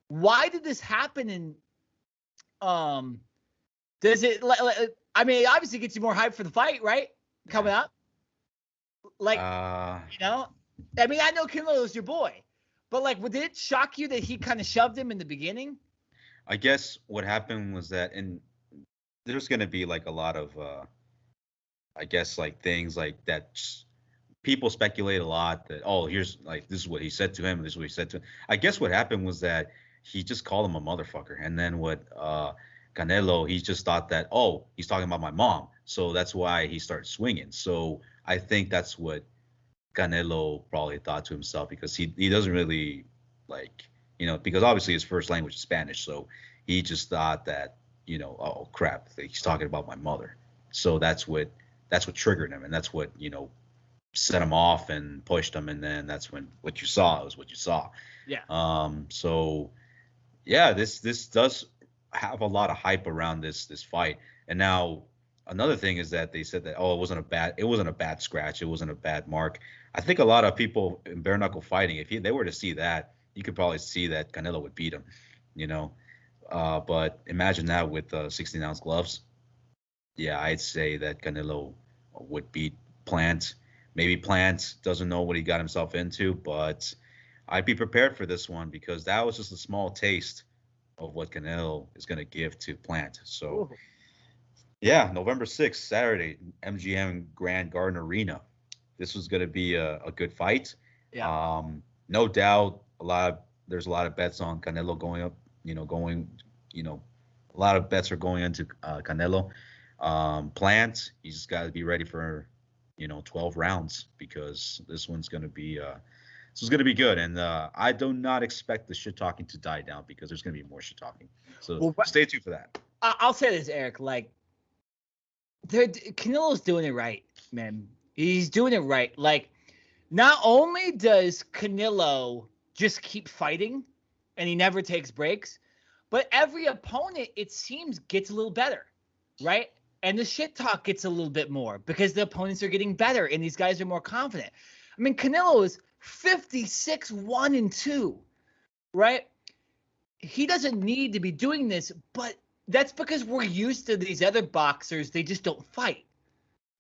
why did this happen? And does it? I mean, it obviously gets you more hype for the fight, right? Coming up. Like, I mean, I know Canelo's your boy, but like, did it shock you that he kind of shoved him in the beginning? I guess what happened was that, and there's going to be like a lot of, I guess like things like that. People speculate a lot that, here's like, this is what he said to him. This is what he said to him. I guess what happened was that he just called him a motherfucker. And then what Canelo, he just thought that, oh, he's talking about my mom, so that's why he started swinging. So I think that's what Canelo probably thought to himself, because he doesn't really like, because obviously his first language is Spanish, so he just thought that, oh crap, he's talking about my mother. So that's what triggered him, and that's what set him off and pushed him, and then that's when what you saw was what you saw. Yeah. So yeah, this does have a lot of hype around this fight. And now another thing is that they said that, oh, it wasn't a bad scratch, it wasn't a bad mark. I think a lot of people in bare knuckle fighting, if they were to see that, you could probably see that Canelo would beat him, but imagine that with 16-ounce gloves. Yeah, I'd say that Canelo would beat Plant. Maybe Plant doesn't know what he got himself into, but I'd be prepared for this one, because that was just a small taste of what Canelo is going to give to Plant. So, Ooh. yeah, November 6th, Saturday, MGM Grand Garden Arena. This was going to be a good fight. Yeah. No doubt, there's a lot of bets on Canelo going up. A lot of bets are going into Canelo. Plant, he's got to be ready for 12 rounds, because this one's going to be good. And I do not expect the shit talking to die down, because there's going to be more shit talking. So stay tuned for that. I'll say this, Eric. Like, Canelo's doing it right, man. He's doing it right. Like, not only does Canelo just keep fighting and he never takes breaks, but every opponent, it seems, gets a little better, right? And the shit talk gets a little bit more, because the opponents are getting better and these guys are more confident. I mean, Canelo is 56-1-2, right? He doesn't need to be doing this, but that's because we're used to these other boxers. They just don't fight,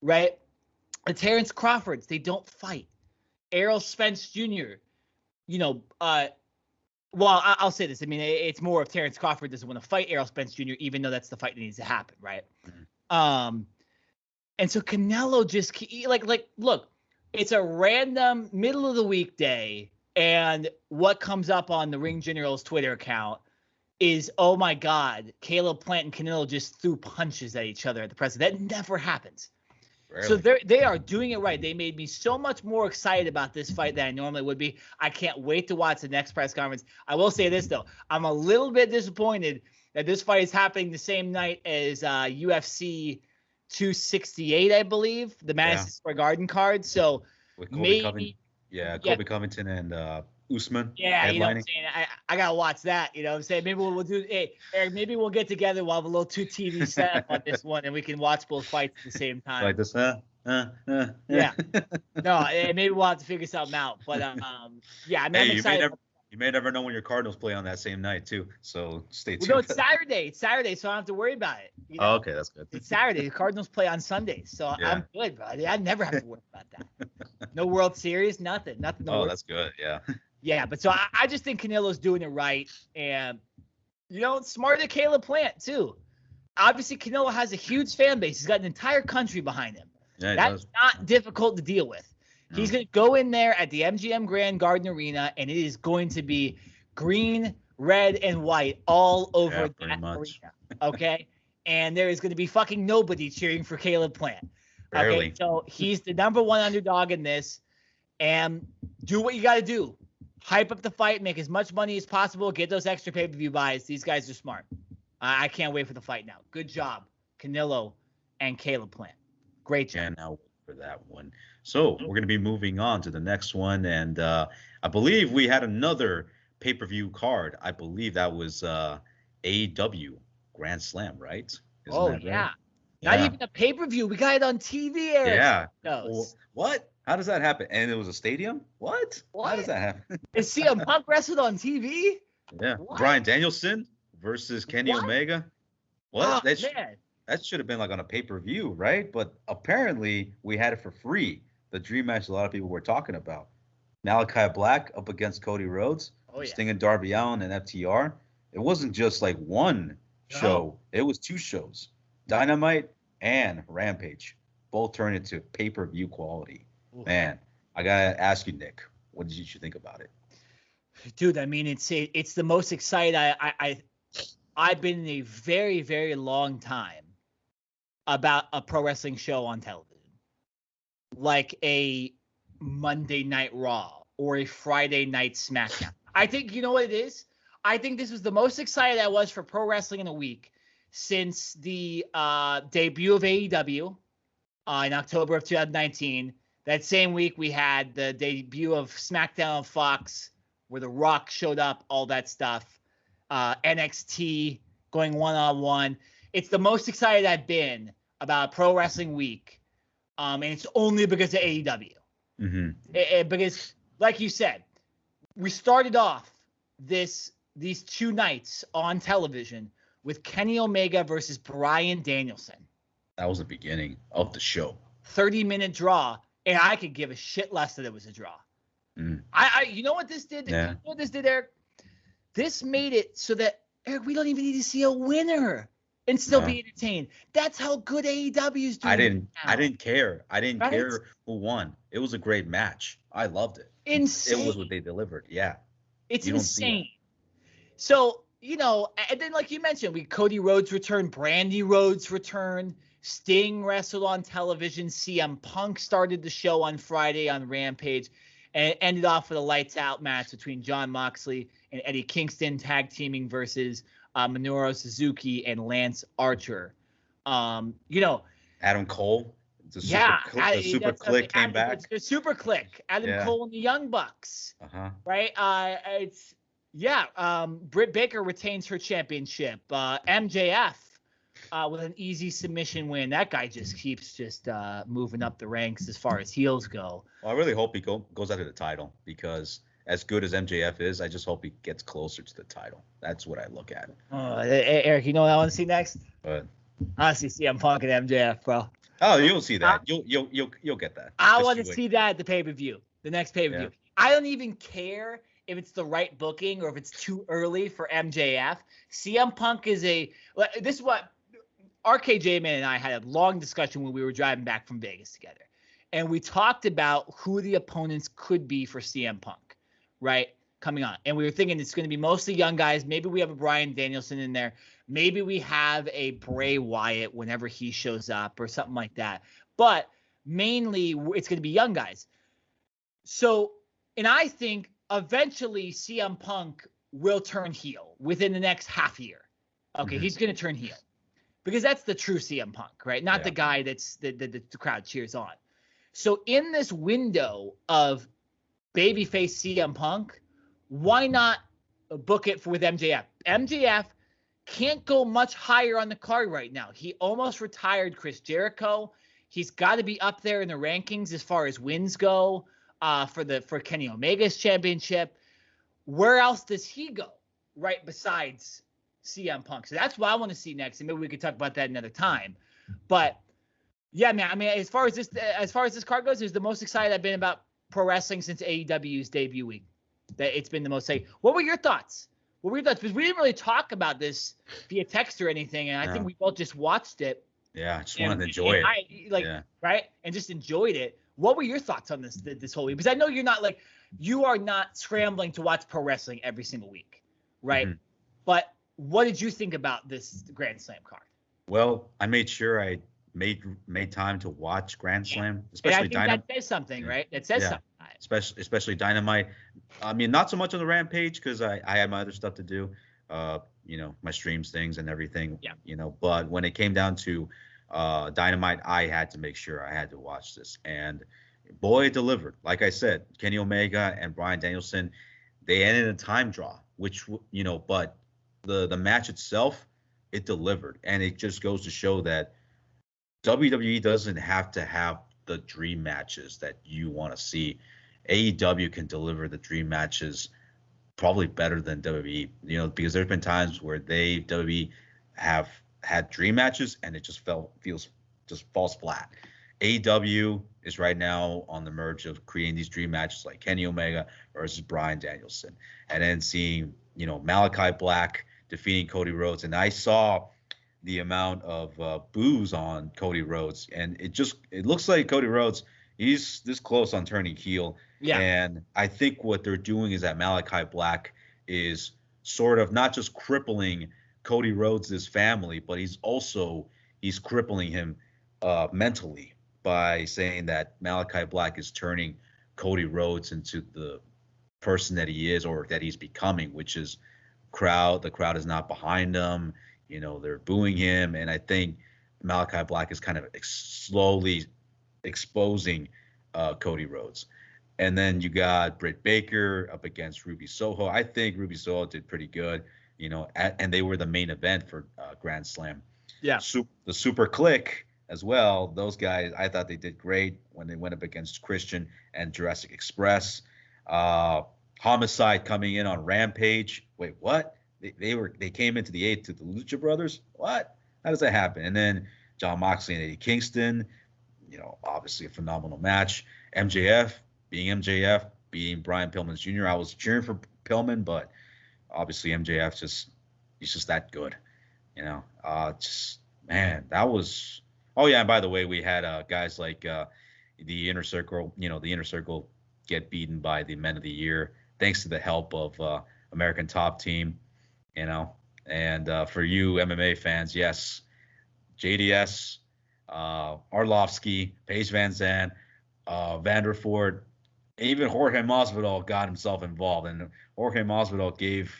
right? The Terrence Crawfords, they don't fight. Errol Spence Jr., well, I'll say this. I mean, it's more if Terrence Crawford doesn't want to fight Errol Spence Jr., even though that's the fight that needs to happen, right? Mm-hmm. And so Canelo just look, it's a random middle of the weekday, and what comes up on the Ring General's Twitter account is, oh my God, Caleb Plant and Canelo just threw punches at each other at the press. That never happens. Rarely. So they are doing it right. They made me so much more excited about this fight than I normally would be. I can't wait to watch the next press conference. I will say this, though. I'm a little bit disappointed that this fight is happening the same night as UFC 268, I believe, the Madison Square Garden card. So with Colby Covington and Usman. Yeah, you know what I'm saying? I got to watch that, you know what I'm saying? Maybe we'll do, hey, Eric, maybe we'll get together. We'll have a little 2 TV setup on this one, and we can watch both fights at the same time. Like this, Yeah. No, maybe we'll have to figure something out. But, yeah, I'm excited. You may never know when your Cardinals play on that same night, too. So stay tuned. Well, no, it's Saturday. It's Saturday, so I don't have to worry about it. Oh, okay. That's good. It's Saturday. The Cardinals play on Sundays, so I'm good, buddy. I never have to worry about that. No World Series, nothing. Oh, that's good. Yeah. Yeah, but so I just think Canelo's doing it right. And, smart to Caleb Plant, too. Obviously, Canelo has a huge fan base. He's got an entire country behind him. Yeah, that's not difficult to deal with. No. He's going to go in there at the MGM Grand Garden Arena, and it is going to be green, red, and white all over that arena. Okay? And there is going to be fucking nobody cheering for Caleb Plant. Barely. Okay? So he's the number one underdog in this. And do what you got to do. Hype up the fight, make as much money as possible, get those extra pay-per-view buys. These guys are smart. I can't wait for the fight now. Good job, Canelo and Caleb Plant. Great job. And now for that one. So we're going to be moving on to the next one. And I believe we had another pay-per-view card. I believe that was AEW Grand Slam, right? Isn't that right? Not even a pay-per-view. We got it on TV, Eric. Yeah. Well, what? How does that happen? And it was a stadium? What? How does that happen? Is CM Punk wrestled on TV? Yeah. What? Bryan Danielson versus Kenny Omega. What? Oh, man. That should have been like on a pay-per-view, right? But apparently we had it for free. The dream match a lot of people were talking about. Malachi Black up against Cody Rhodes. Sting and Darby Allin and FTR. It wasn't just like one show. It was 2 shows. Dynamite and Rampage. Both turned into pay-per-view quality. Ooh. Man, I gotta ask you, Nick, what did you think about it? Dude, I mean, it's the most excited I've been in a very, very long time about a pro wrestling show on television, like a Monday Night Raw or a Friday Night SmackDown. I think, you know what it is? I think this was the most excited I was for pro wrestling in a week since the debut of AEW in October of 2019. That same week, we had the debut of SmackDown on Fox, where The Rock showed up, all that stuff. NXT going one-on-one. It's the most excited I've been about a pro wrestling week, and it's only because of AEW. Because, like you said, we started off these 2 nights on television with Kenny Omega versus Bryan Danielson. That was the beginning of the show. 30-minute draw, and I could give a shit less that it was a draw. You know what this did? Yeah. You know what this did, Eric? This made it so that, Eric, we don't even need to see a winner and still be entertained. That's how good AEW is doing. I didn't care. I didn't Right? care who won. It was a great match. I loved it. Insane. It was what they delivered. Yeah. It's You don't see insane. So, you know, and then like you mentioned, Cody Rhodes returned, Brandy Rhodes returned, Sting wrestled on television, CM Punk started the show on Friday on Rampage, and it ended off with a lights out match between Jon Moxley and Eddie Kingston tag teaming versus Minoru Suzuki and Lance Archer. You know, Adam Cole, the super click came back. The super click, Adam Cole and the Young Bucks. Right? Britt Baker retains her championship. MJF with an easy submission win. That guy just keeps moving up the ranks as far as heels go. Well, I really hope he goes after the title, because as good as MJF is, I just hope he gets closer to the title. That's what I look at. Eric, you know what I want to see next? But honestly, CM Punk and MJF, bro. Oh, you'll see that. You'll get that. I want to see that at the pay-per-view, the next pay-per-view. Yeah. I don't even care if it's the right booking or if it's too early for MJF. CM Punk is this is what RKJ Man and I had a long discussion when we were driving back from Vegas together. And we talked about who the opponents could be for CM Punk, right? Coming on. And we were thinking it's going to be mostly young guys. Maybe we have a Bryan Danielson in there. Maybe we have a Bray Wyatt whenever he shows up or something like that. But mainly it's going to be young guys. So, and I think eventually CM Punk will turn heel within the next half year. Okay, he's going to turn heel. Because that's the true CM Punk, right? Not the guy that's the crowd cheers on. So in this window of babyface CM Punk, why not book it with MJF? MJF can't go much higher on the card right now. He almost retired Chris Jericho. He's got to be up there in the rankings as far as wins go for Kenny Omega's championship. Where else does he go, right, besides CM Punk? So that's what I want to see next, and maybe we could talk about that another time. But yeah, man, I mean, as far as this card goes, it's the most excited I've been about pro wrestling since AEW's debut week. That it's been the most exciting. What were your thoughts? Because we didn't really talk about this via text or anything, and I think we both just watched it. Yeah, I just wanted to enjoy it. Right, and just enjoyed it. What were your thoughts on this whole week? Because I know you are not scrambling to watch pro wrestling every single week, right? Mm-hmm. But what did you think about this Grand Slam card? Well, I made sure I made time to watch Grand Slam, especially Dynamite. That says something, right? That says something. Especially Dynamite. I mean, not so much on the Rampage because I had my other stuff to do, my streams things and everything. Yeah. But when it came down to Dynamite, I had to make sure I had to watch this, and boy, it delivered. Like I said, Kenny Omega and Bryan Danielson, they ended in a time draw, which but the match itself, it delivered, and it just goes to show that WWE doesn't have to have the dream matches that you want to see. AEW can deliver the dream matches probably better than WWE, because there's been times where WWE have had dream matches and it just falls flat. AEW is right now on the merge of creating these dream matches like Kenny Omega versus Bryan Danielson, and then seeing Malachi Black defeating Cody Rhodes, and I saw the amount of boos on Cody Rhodes, and it looks like Cody Rhodes, he's this close on turning heel. Yeah. And I think what they're doing is that Malachi Black is sort of not just crippling Cody Rhodes' family, but he's crippling him mentally by saying that Malachi Black is turning Cody Rhodes into the person that he is or that he's becoming, which is the crowd is not behind him. They're booing him, and I think Malachi Black is kind of slowly exposing Cody Rhodes. And then you got Britt Baker up against Ruby Soho. I think Ruby Soho did pretty good, and they were the main event for Grand Slam. Yeah. The Super Click as well. Those guys, I thought they did great when they went up against Christian and Jurassic Express. Homicide coming in on Rampage. Wait, what? They came into the 8th to the Lucha Brothers? What? How does that happen? And then John Moxley and Eddie Kingston. Obviously a phenomenal match. MJF being Brian Pillman Jr. I was cheering for Pillman, but obviously MJF he's just that good. Man, that was. Oh yeah, and by the way, we had guys like the Inner Circle. The Inner Circle get beaten by the Men of the Year thanks to the help of American Top Team. And for you MMA fans, yes, JDS, Arlovsky, Paige Van Zandt, Vanderford, even Jorge Masvidal got himself involved, and Jorge Masvidal gave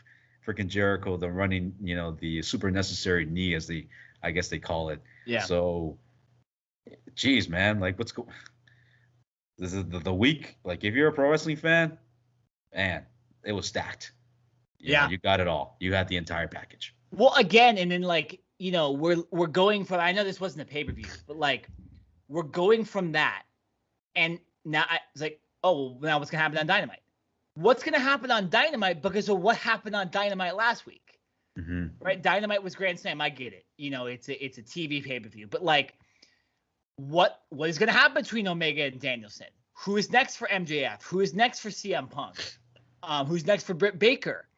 freaking Jericho the running, the super necessary knee, as I guess they call it. Yeah. So, geez, man, like what's going? This is the week. Like if you're a pro wrestling fan, man, it was stacked. You got it all. You had the entire package. Well, again, and then we're going from. I know this wasn't a pay-per-view, but we're going from that, and now it's like, oh, now what's gonna happen on Dynamite? What's gonna happen on Dynamite because of what happened on Dynamite last week, right? Dynamite was Grand Slam. I get it. It's a TV pay-per-view, but what is gonna happen between Omega and Danielson? Who is next for MJF? Who is next for CM Punk? Who's next for Britt Baker?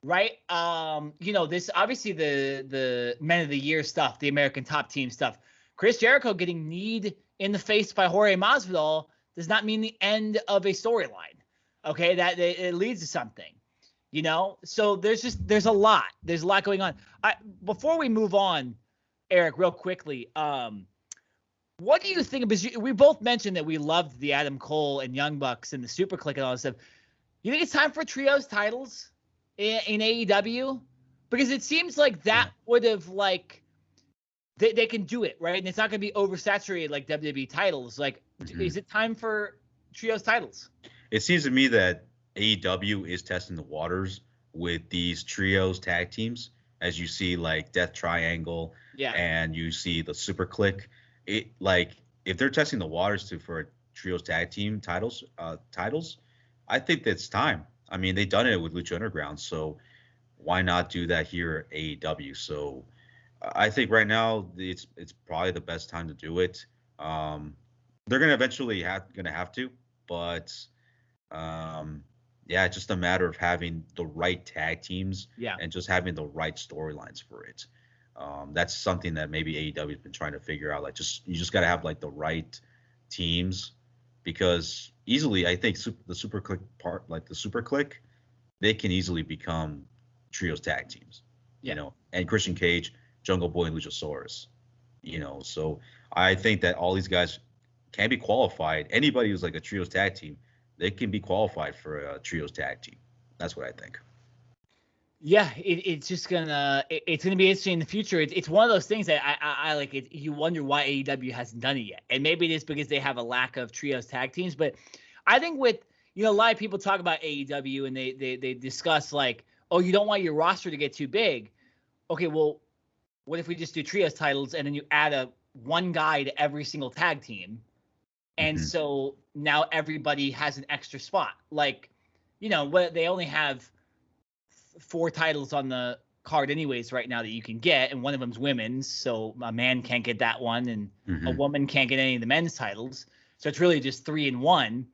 Right. This obviously the Men of the Year stuff, the American Top Team stuff. Chris Jericho getting kneed in the face by Jorge Masvidal does not mean the end of a storyline. Okay, that it leads to something. So there's a lot. There's a lot going on. Before we move on, Eric, real quickly, what do you think? Because we both mentioned that we loved the Adam Cole and Young Bucks and the Super Click and all that stuff. You think it's time for trios titles in AEW? Because it seems like that would have they can do it, right? And it's not going to be oversaturated like WWE titles. Is it time for trios titles? It seems to me that AEW is testing the waters with these trios tag teams, as you see Death Triangle, and you see the Super Click. If they're testing the waters for trios tag team titles, I think that's time. I mean, they've done it with Lucha Underground, so why not do that here at AEW? So I think right now it's probably the best time to do it. They're gonna eventually have to, but it's just a matter of having the right tag teams and just having the right storylines for it. That's something that maybe AEW has been trying to figure out. You just gotta have the right teams, because easily I think the Super Click part, the Super Click, they can easily become trios tag teams. And Christian Cage, Jungle Boy, and Luchasaurus. So I think that all these guys can be qualified. Anybody who's a trios tag team, they can be qualified for a trios tag team. That's what I think. Yeah, it's just gonna be interesting in the future. It's one of those things that I like. You wonder why AEW hasn't done it yet, and maybe it is because they have a lack of trios tag teams. But I think with a lot of people talk about AEW and they discuss oh, you don't want your roster to get too big. Okay, well, what if we just do trios titles and then you add one guy to every single tag team, and so now everybody has an extra spot. They only have 4 titles on the card anyways right now that you can get, and one of them's women's, so a man can't get that one, and a woman can't get any of the men's titles, so it's really just 3 and 1.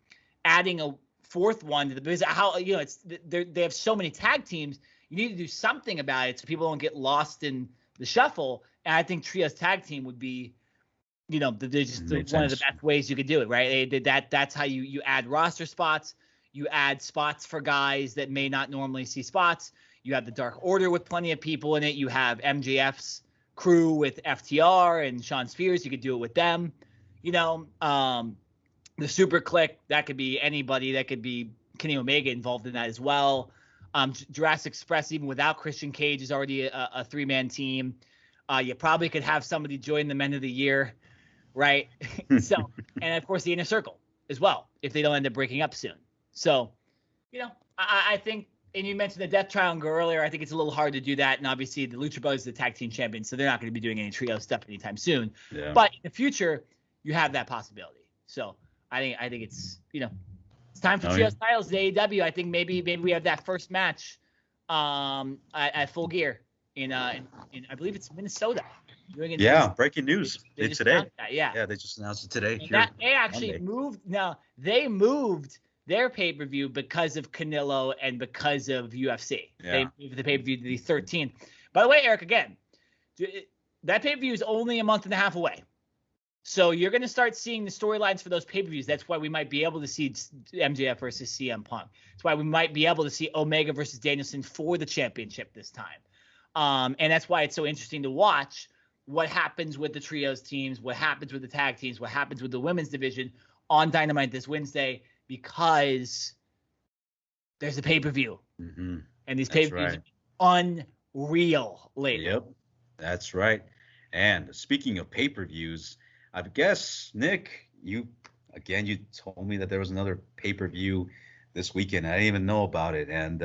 Adding a 4th one to because they have so many tag teams, you need to do something about it so people don't get lost in the shuffle. And I think trios tag team would be one of the best ways you could do it, right? That's how you add roster spots. You add spots for guys that may not normally see spots. You have the Dark Order with plenty of people in it. You have MJF's crew with FTR and Sean Spears. You could do it with them. You know, the Super Click, that could be anybody. That could be Kenny Omega involved in that as well. Jurassic Express, even without Christian Cage, is already a 3-man team. You probably could have somebody join the Men of the Year, right? So, and of course the Inner Circle as well, if they don't end up breaking up soon. So, you know, I think, and you mentioned the Death Triangle earlier, I think it's a little hard to do that. And obviously the Lucha Brothers are the tag team champions, so they're not going to be doing any trio stuff anytime soon. Yeah. But in the future, you have that possibility. So I think it's, you know, it's time for trios titles at AEW. I think maybe we have that first match at Full Gear in I believe it's Minnesota. Breaking news. They today. Yeah, they just announced it today. They actually moved. Now they moved their pay-per-view because of Canelo and because of UFC. Yeah. They moved the pay-per-view to the 13th. By the way, Eric, again, that pay-per-view is only a month and a half away. So you're going to start seeing the storylines for those pay-per-views. That's why we might be able to see MJF versus CM Punk. That's why we might be able to see Omega versus Danielson for the championship this time. And that's why it's so interesting to watch what happens with the trios teams, what happens with the tag teams, what happens with the women's division on Dynamite this Wednesday, because there's a pay-per-view. Mm-hmm. And these pay-per-views are unreal lately. Yep, that's right. And speaking of pay-per-views, I guess, Nick, you told me that there was another pay-per-view this weekend. I didn't even know about it. And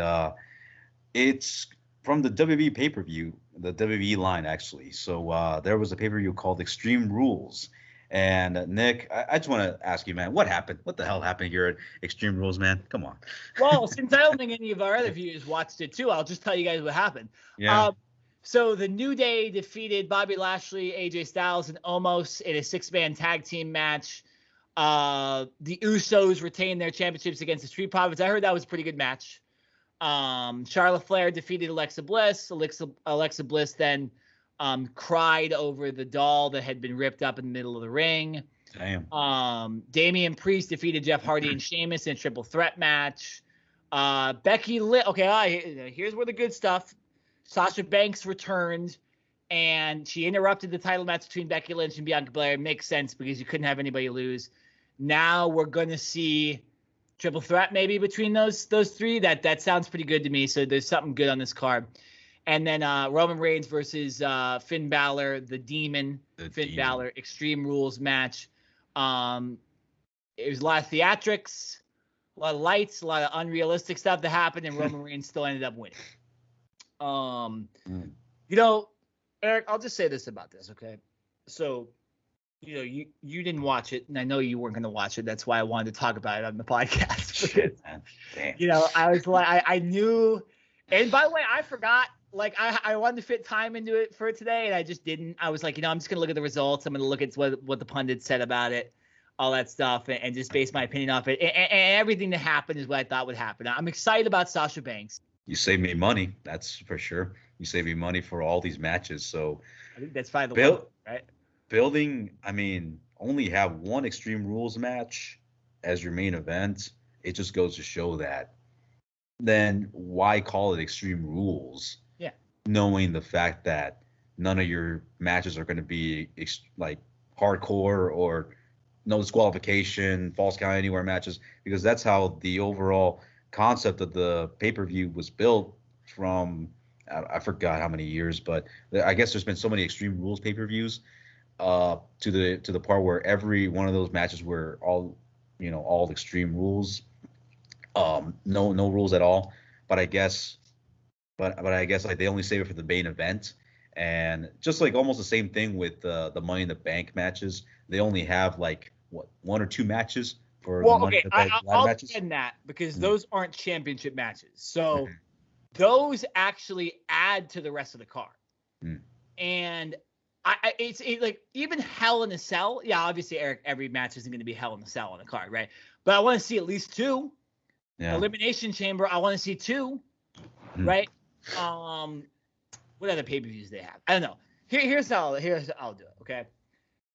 it's from the WWE pay-per-view, the WWE line, actually. So there was a pay-per-view called Extreme Rules. And Nick, I just want to ask you, man, what happened? What the hell happened here at Extreme Rules, man? Come on. Well, since I don't think any of our other viewers watched it too, I'll just tell you guys what happened. Yeah. So the New Day defeated Bobby Lashley, AJ Styles, and Omos in a 6-man tag team match. The Usos retained their championships against the Street Profits. I heard that was a pretty good match. Charlotte Flair defeated Alexa Bliss. Alexa Bliss then cried over the doll that had been ripped up in the middle of the ring. Damn. Damian Priest defeated Jeff Hardy and Sheamus in a triple threat match. Becky Lynch. Okay, here's where the good stuff. Sasha Banks returned, and she interrupted the title match between Becky Lynch and Bianca Belair. It makes sense because you couldn't have anybody lose. Now we're going to see triple threat maybe between those three. That sounds pretty good to me. So there's something good on this card. And then Roman Reigns versus Finn Balor, the Demon. Balor, Extreme Rules match. It was a lot of theatrics, a lot of lights, a lot of unrealistic stuff that happened, and Roman Reigns still ended up winning. You know, Eric, I'll just say this about this, okay? So, you know, you didn't watch it, and I know you weren't going to watch it. That's why I wanted to talk about it on the podcast. Shit, man. Damn. You know, I was like, I knew, and by the way, I forgot. Like, I wanted to fit time into it for today, and I just didn't. I was like, you know, I'm just going to look at the results. I'm going to look at what the pundits said about it, all that stuff, and just base my opinion off it. And everything that happened is what I thought would happen. I'm excited about Sasha Banks. You saved me money, that's for sure. You saved me money for all these matches. So I think that's fine. Right? Building, I mean, only have one Extreme Rules match as your main event. It just goes to show that. Then why call it Extreme Rules? Yeah. Knowing the fact that none of your matches are going to be like hardcore or no disqualification, false count anywhere matches, because that's how the overall concept of the pay-per-view was built from, I forgot how many years, but I guess there's been so many Extreme Rules pay-per-views to the part where every one of those matches were all Extreme Rules, no rules at all. But I guess like they only save it for the main event, and just like almost the same thing with the Money in the Bank matches. They only have like one or two matches. I'll defend that because those aren't championship matches. So those actually add to the rest of the card. And it's like even Hell in a Cell. Yeah, obviously, Eric, every match isn't going to be Hell in a Cell on the card, right? But I want to see at least two. Yeah. Elimination Chamber, I want to see two, right? What other pay-per-views they have? I don't know. Here's how I'll do it, okay?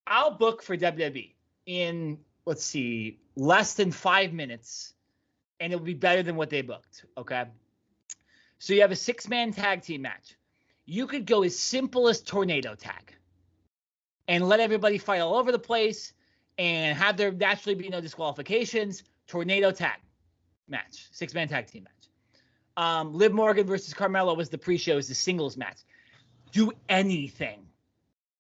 I'll book for WWE in, let's see, less than 5 minutes, and it will be better than what they booked, okay? So you have a 6-man tag team match. You could go as simple as tornado tag and let everybody fight all over the place and have there naturally be no disqualifications. Tornado tag match, 6-man tag team match. Liv Morgan versus Carmelo was the pre-show, is the singles match. Do anything.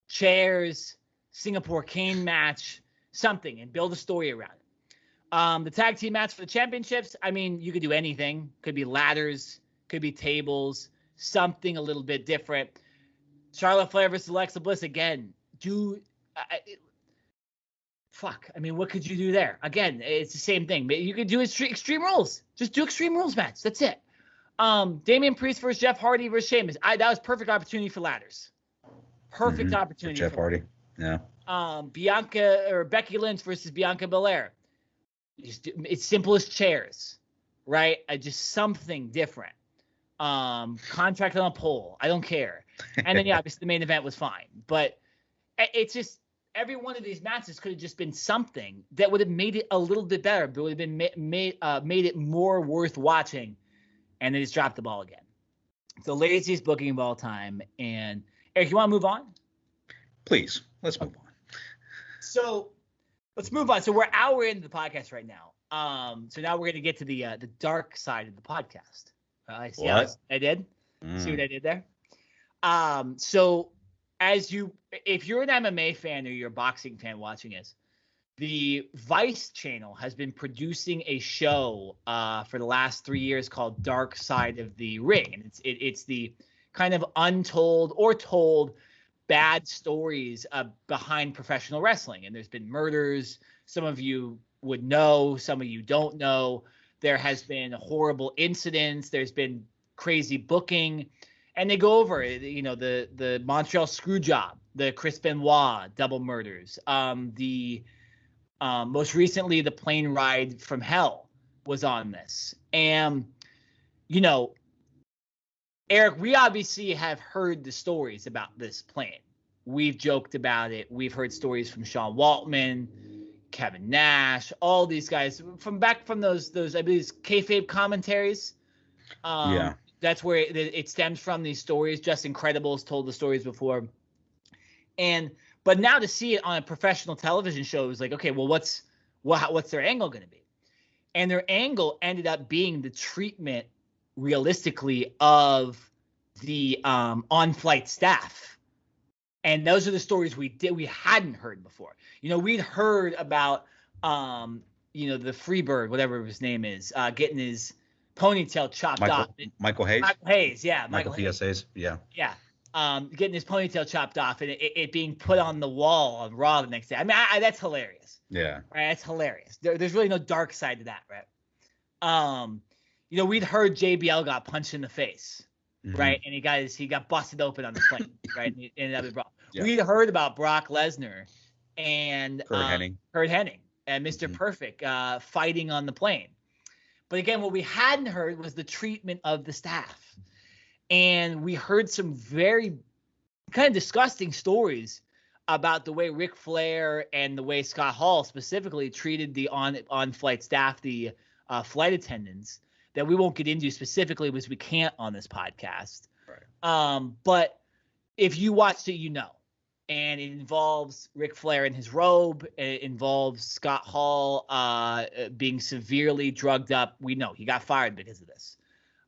Chairs, Singapore cane match, something, and build a story around it. The tag team match for the championships, I mean, you could do anything. Could be ladders, could be tables, something a little bit different. Charlotte Flair versus Alexa Bliss, again, I mean, what could you do there? Again, it's the same thing. You could do Extreme Rules. Just do Extreme Rules match. That's it. Damian Priest versus Jeff Hardy versus Sheamus. That was perfect opportunity for ladders. Perfect opportunity for Jeff Hardy. Yeah. Becky Lynch versus Bianca Belair. It's simple as chairs, right? Just something different. Contract on a pole. I don't care. And then, yeah, obviously the main event was fine. But it's just every one of these matches could have just been something that would have made it a little bit better. But would have been made it more worth watching. And they just dropped the ball again. It's the laziest booking of all time. And Eric, you want to move on? Please, let's move on. So let's move on. So we're an hour into the podcast right now. So now we're going to get to the dark side of the podcast. See what I did? See what I did there? So if you're an MMA fan or you're a boxing fan watching this, the Vice channel has been producing a show for the last 3 years called Dark Side of the Ring. And it's the kind of untold or told bad stories behind professional wrestling. And there's been murders. Some of you would know, some of you don't know. There has been horrible incidents. There's been crazy booking. And they go over, the Montreal Screwjob, the Chris Benoit double murders. Most recently, the plane ride from hell was on this. And, Eric, we obviously have heard the stories about this plane. We've joked about it. We've heard stories from Sean Waltman, Kevin Nash, all these guys from those I believe kayfabe commentaries. Yeah. That's where it stems from, these stories. Justin Credible's told the stories before. But now to see it on a professional television show is like, okay, well, what's their angle going to be? And their angle ended up being the treatment, realistically, of the on-flight staff. And those are the stories we hadn't heard before. We'd heard about the Freebird, whatever his name is, getting his ponytail chopped off. Michael Hayes? Michael Hayes, yeah. Michael Hayes, yeah. Yeah. Getting his ponytail chopped off and it being put on the wall on Raw the next day. I mean, that's hilarious. Yeah. Right? That's hilarious. There's really no dark side to that, right? We'd heard JBL got punched in the face, right? And he got busted open on the plane, right? And he ended up in Raw. Yeah. We'd heard about Brock Lesnar and Kurt Hennig and Mr. Perfect fighting on the plane. But again, what we hadn't heard was the treatment of the staff. And we heard some very kind of disgusting stories about the way Ric Flair and the way Scott Hall specifically treated the on-flight staff, the flight attendants, that we won't get into specifically because we can't on this podcast. Right. But if you watched it, and it involves Ric Flair in his robe. It involves Scott Hall being severely drugged up. We know he got fired because of this.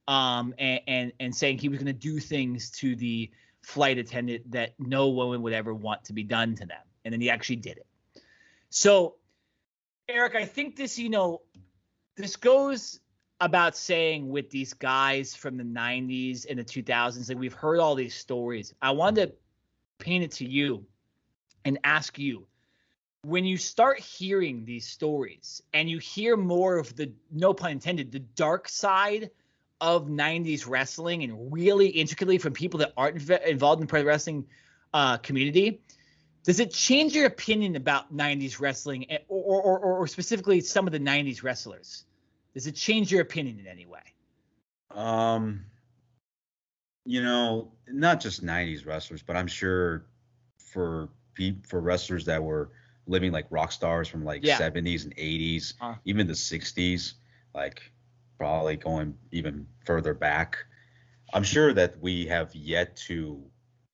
And saying he was going to do things to the flight attendant that no woman would ever want to be done to them. And then he actually did it. So, Eric, I think this goes about saying with these guys from the 90s and the 2000s, that we've heard all these stories. I wanted to paint it to you and ask you, when you start hearing these stories and you hear more of the, no pun intended, the dark side of 90s wrestling, and really intricately from people that aren't involved in the pro wrestling community, does it change your opinion about 90s wrestling, or specifically some of the 90s wrestlers? Does it change your opinion in any way? Not just 90s wrestlers, but I'm sure for wrestlers that were living like rock stars from 70s and 80s, even the 60s, like probably going even further back, I'm sure that we have yet to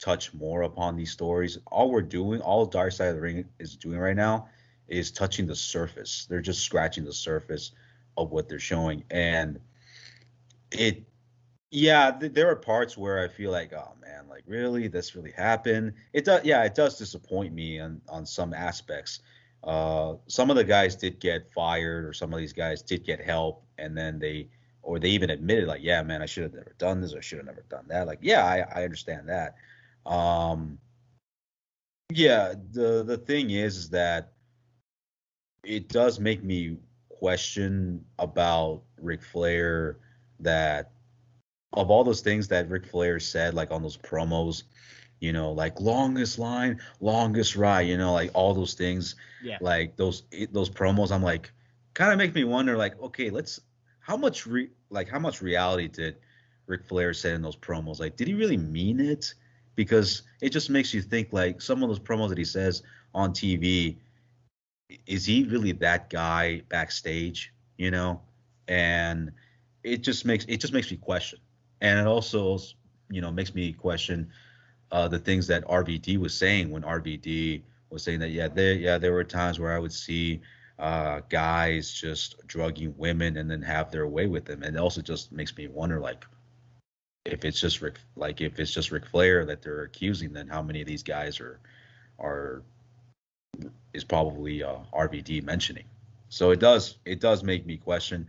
touch more upon these stories. All Dark Side of the Ring is doing right now is touching the surface. They're just scratching the surface of what they're showing. And it, yeah, there are parts where I feel like, oh man, like really, this really happened. It does, yeah, it does disappoint me on some aspects. Some of the guys did get fired, or some of these guys did get help, and then or they even admitted like, yeah, man, I should have never done this, or should have never done that. Like, yeah, I understand that. Um, yeah, the thing is that it does make me question about Ric Flair, that of all those things that Ric Flair said, like on those promos, like longest line, longest ride, like all those things, Yeah. like those promos, I'm like, kind of make me wonder, like, okay, how much reality did Ric Flair say in those promos? Like, did he really mean it? Because it just makes you think, like, some of those promos that he says on TV, is he really that guy backstage? And it just makes me question, and it also makes me question the things that RVD was saying, when RVD was saying that, there were times where I would see guys just drugging women and then have their way with them, and it also just makes me wonder, like, if it's just Ric Flair that they're accusing, then how many of these guys are is probably RVD mentioning. So it does make me question.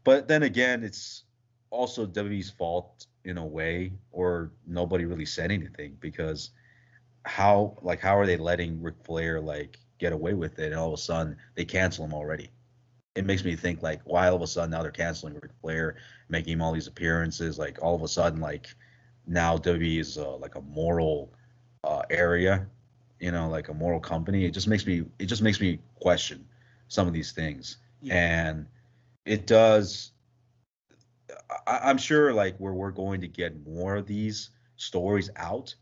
But then again, it's also WWE's fault in a way, or nobody really said anything, because how are they letting Ric Flair like get away with it, and all of a sudden they cancel him already? It makes me think, like, why all of a sudden now they're canceling Ric Flair, making him all these appearances, like all of a sudden, like, now WWE is like a moral area, like a moral company. It just makes me question some of these things. Yeah. And it does. I'm sure, like, where we're going to get more of these stories out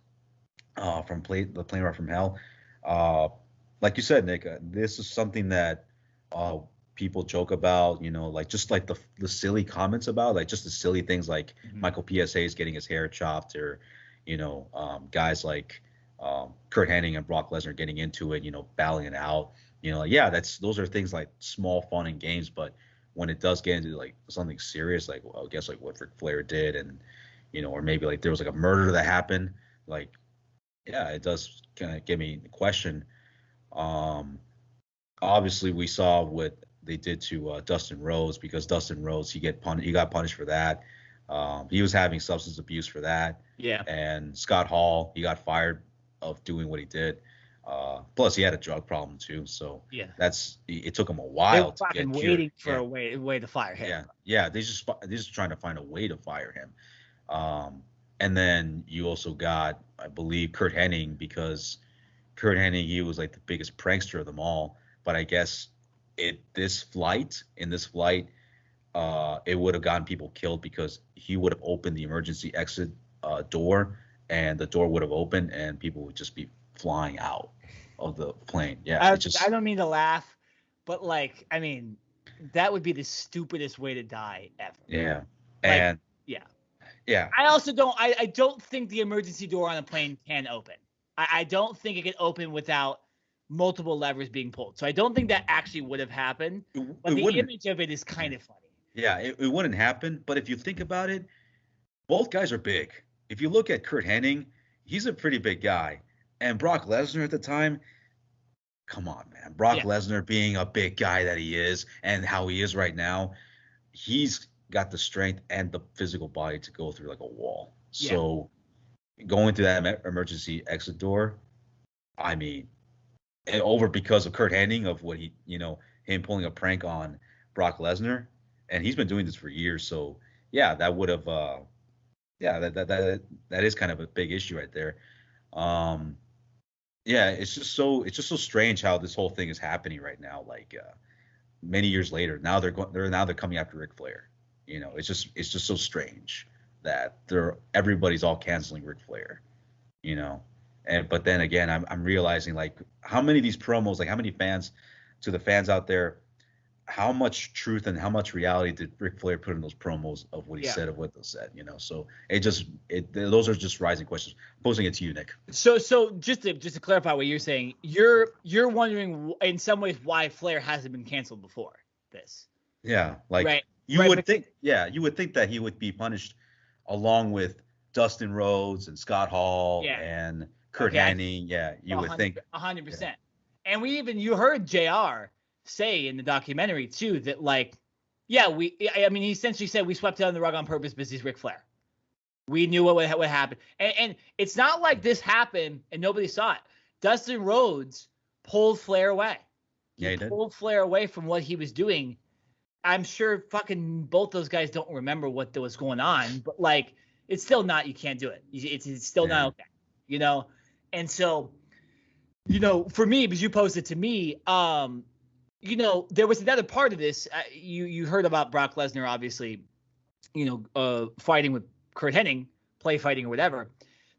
from the plane ride from hell. Uh, like you said, Nick, this is something that uh, people joke about, like, just like the silly comments about, like, just the silly things, like Michael PSA is getting his hair chopped, or guys like Kurt Hennig and Brock Lesnar getting into it, battling it out. Like, yeah, those are things like small fun and games, but when it does get into like something serious, like, well, I guess like what Ric Flair did, and or maybe like there was like a murder that happened, like, yeah, it does kind of give me the question. Um, Obviously, we saw what they did to Dustin Rhodes, because Dustin Rhodes, he got punished for that. He was having substance abuse for that. Yeah. And Scott Hall, he got fired of doing what he did. Plus, he had a drug problem too, so Yeah. it took him a They were while to fucking get waiting cured. for a way to fire him. Yeah. They're just trying to find a way to fire him. And then you also got, I believe, Kurt Hennig, because Kurt Hennig, he was like the biggest prankster of them all. But I guess in this flight, it would have gotten people killed, because he would have opened the emergency exit door, and the door would have opened, and people would just be flying out of the plane. Yeah, I don't mean to laugh, but, like, I mean, that would be the stupidest way to die ever. Yeah. Like, And yeah. yeah. I also I don't think the emergency door on a plane can open. I don't think it can open without multiple levers being pulled. So I don't think that actually would have happened. But the image of it is kind of funny. Yeah, it wouldn't happen. But if you think about it, both guys are big. If you look at Kurt Hennig, he's a pretty big guy. And Brock Lesnar at the time, come on, man. Brock Lesnar, being a big guy that he is, and how he is right now, he's got the strength and the physical body to go through like a wall. Yeah. So going through that emergency exit door, I mean, and over because of Kurt Hennig, of what him pulling a prank on Brock Lesnar, and he's been doing this for years. So yeah, that would have, that is kind of a big issue right there. Yeah, it's just so strange how this whole thing is happening right now. Like, many years later, now they're coming after Ric Flair. It's just so strange that everybody's all canceling Ric Flair. But then again, I'm realizing, like, how many of these promos, like, how many fans, to the fans out there, how much truth and how much reality did Ric Flair put in those promos of what he Yeah. said of what they said, So those are just rising questions. I'm posing it to you, Nick. So just to clarify what you're saying, you're wondering in some ways why Flair hasn't been canceled before this. Yeah, like Right. you would think that he would be punished along with Dustin Rhodes and Scott Hall and Kurt Hennig. Yeah, you would think 100%. And you heard JR say in the documentary too that he essentially said we swept it under the rug on purpose because he's Ric Flair. We knew what would happen. And it's not like this happened and nobody saw it. Dustin Rhodes pulled Flair away. He pulled Flair away from what he was doing. I'm sure fucking both those guys don't remember what was going on, but it's still not, you can't do it. It's still not okay, And so, for me, because you posed it to me, there was another part of this. You heard about Brock Lesnar, obviously, fighting with Kurt Hennig, play fighting or whatever.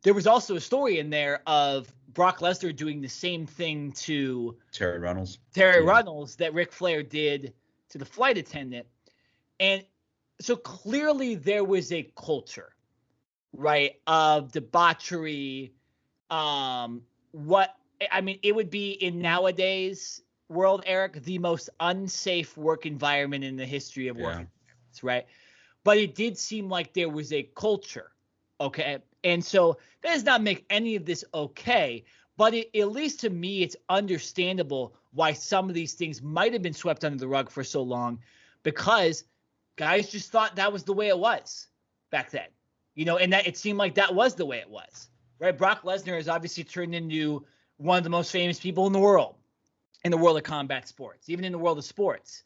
There was also a story in there of Brock Lesnar doing the same thing to Terry Runnels that Ric Flair did to the flight attendant. And so clearly there was a culture, right, of debauchery. It would be in nowadays world, Eric, the most unsafe work environment in the history of work environments, right? But it did seem like there was a culture, okay? And so that does not make any of this okay, but at least to me, it's understandable why some of these things might have been swept under the rug for so long, because guys just thought that was the way it was back then, and that it seemed like that was the way it was, right? Brock Lesnar has obviously turned into one of the most famous people in the world of combat sports, even in the world of sports.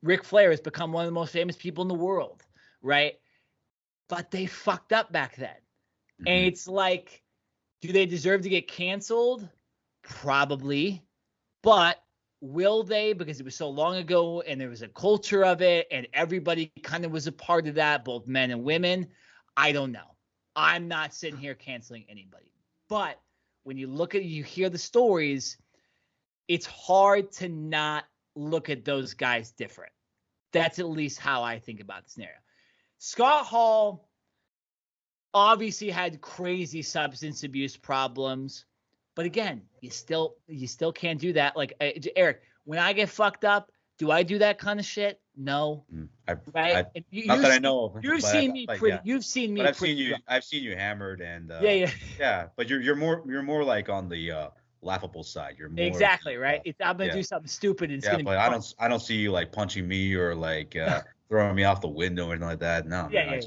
Ric Flair has become one of the most famous people in the world, right? But they fucked up back then. Mm-hmm. And it's like, do they deserve to get canceled? Probably. But will they? Because it was so long ago and there was a culture of it and everybody kind of was a part of that, both men and women. I don't know. I'm not sitting here canceling anybody. But when you hear the stories, it's hard to not look at those guys different. That's at least how I think about the scenario. Scott Hall obviously had crazy substance abuse problems, but again, you still can't do that. Like Eric, when I get fucked up, do I do that kind of shit? No. Right? Not that I know of. You've seen me pretty. You've seen me. But I've seen you hammered and. Yeah. But you're more like on the laughable side. You're more exactly right. I'm gonna do something stupid. And it's gonna but I don't see you like punching me or like throwing me off the window or anything like that. No. Yeah. Right.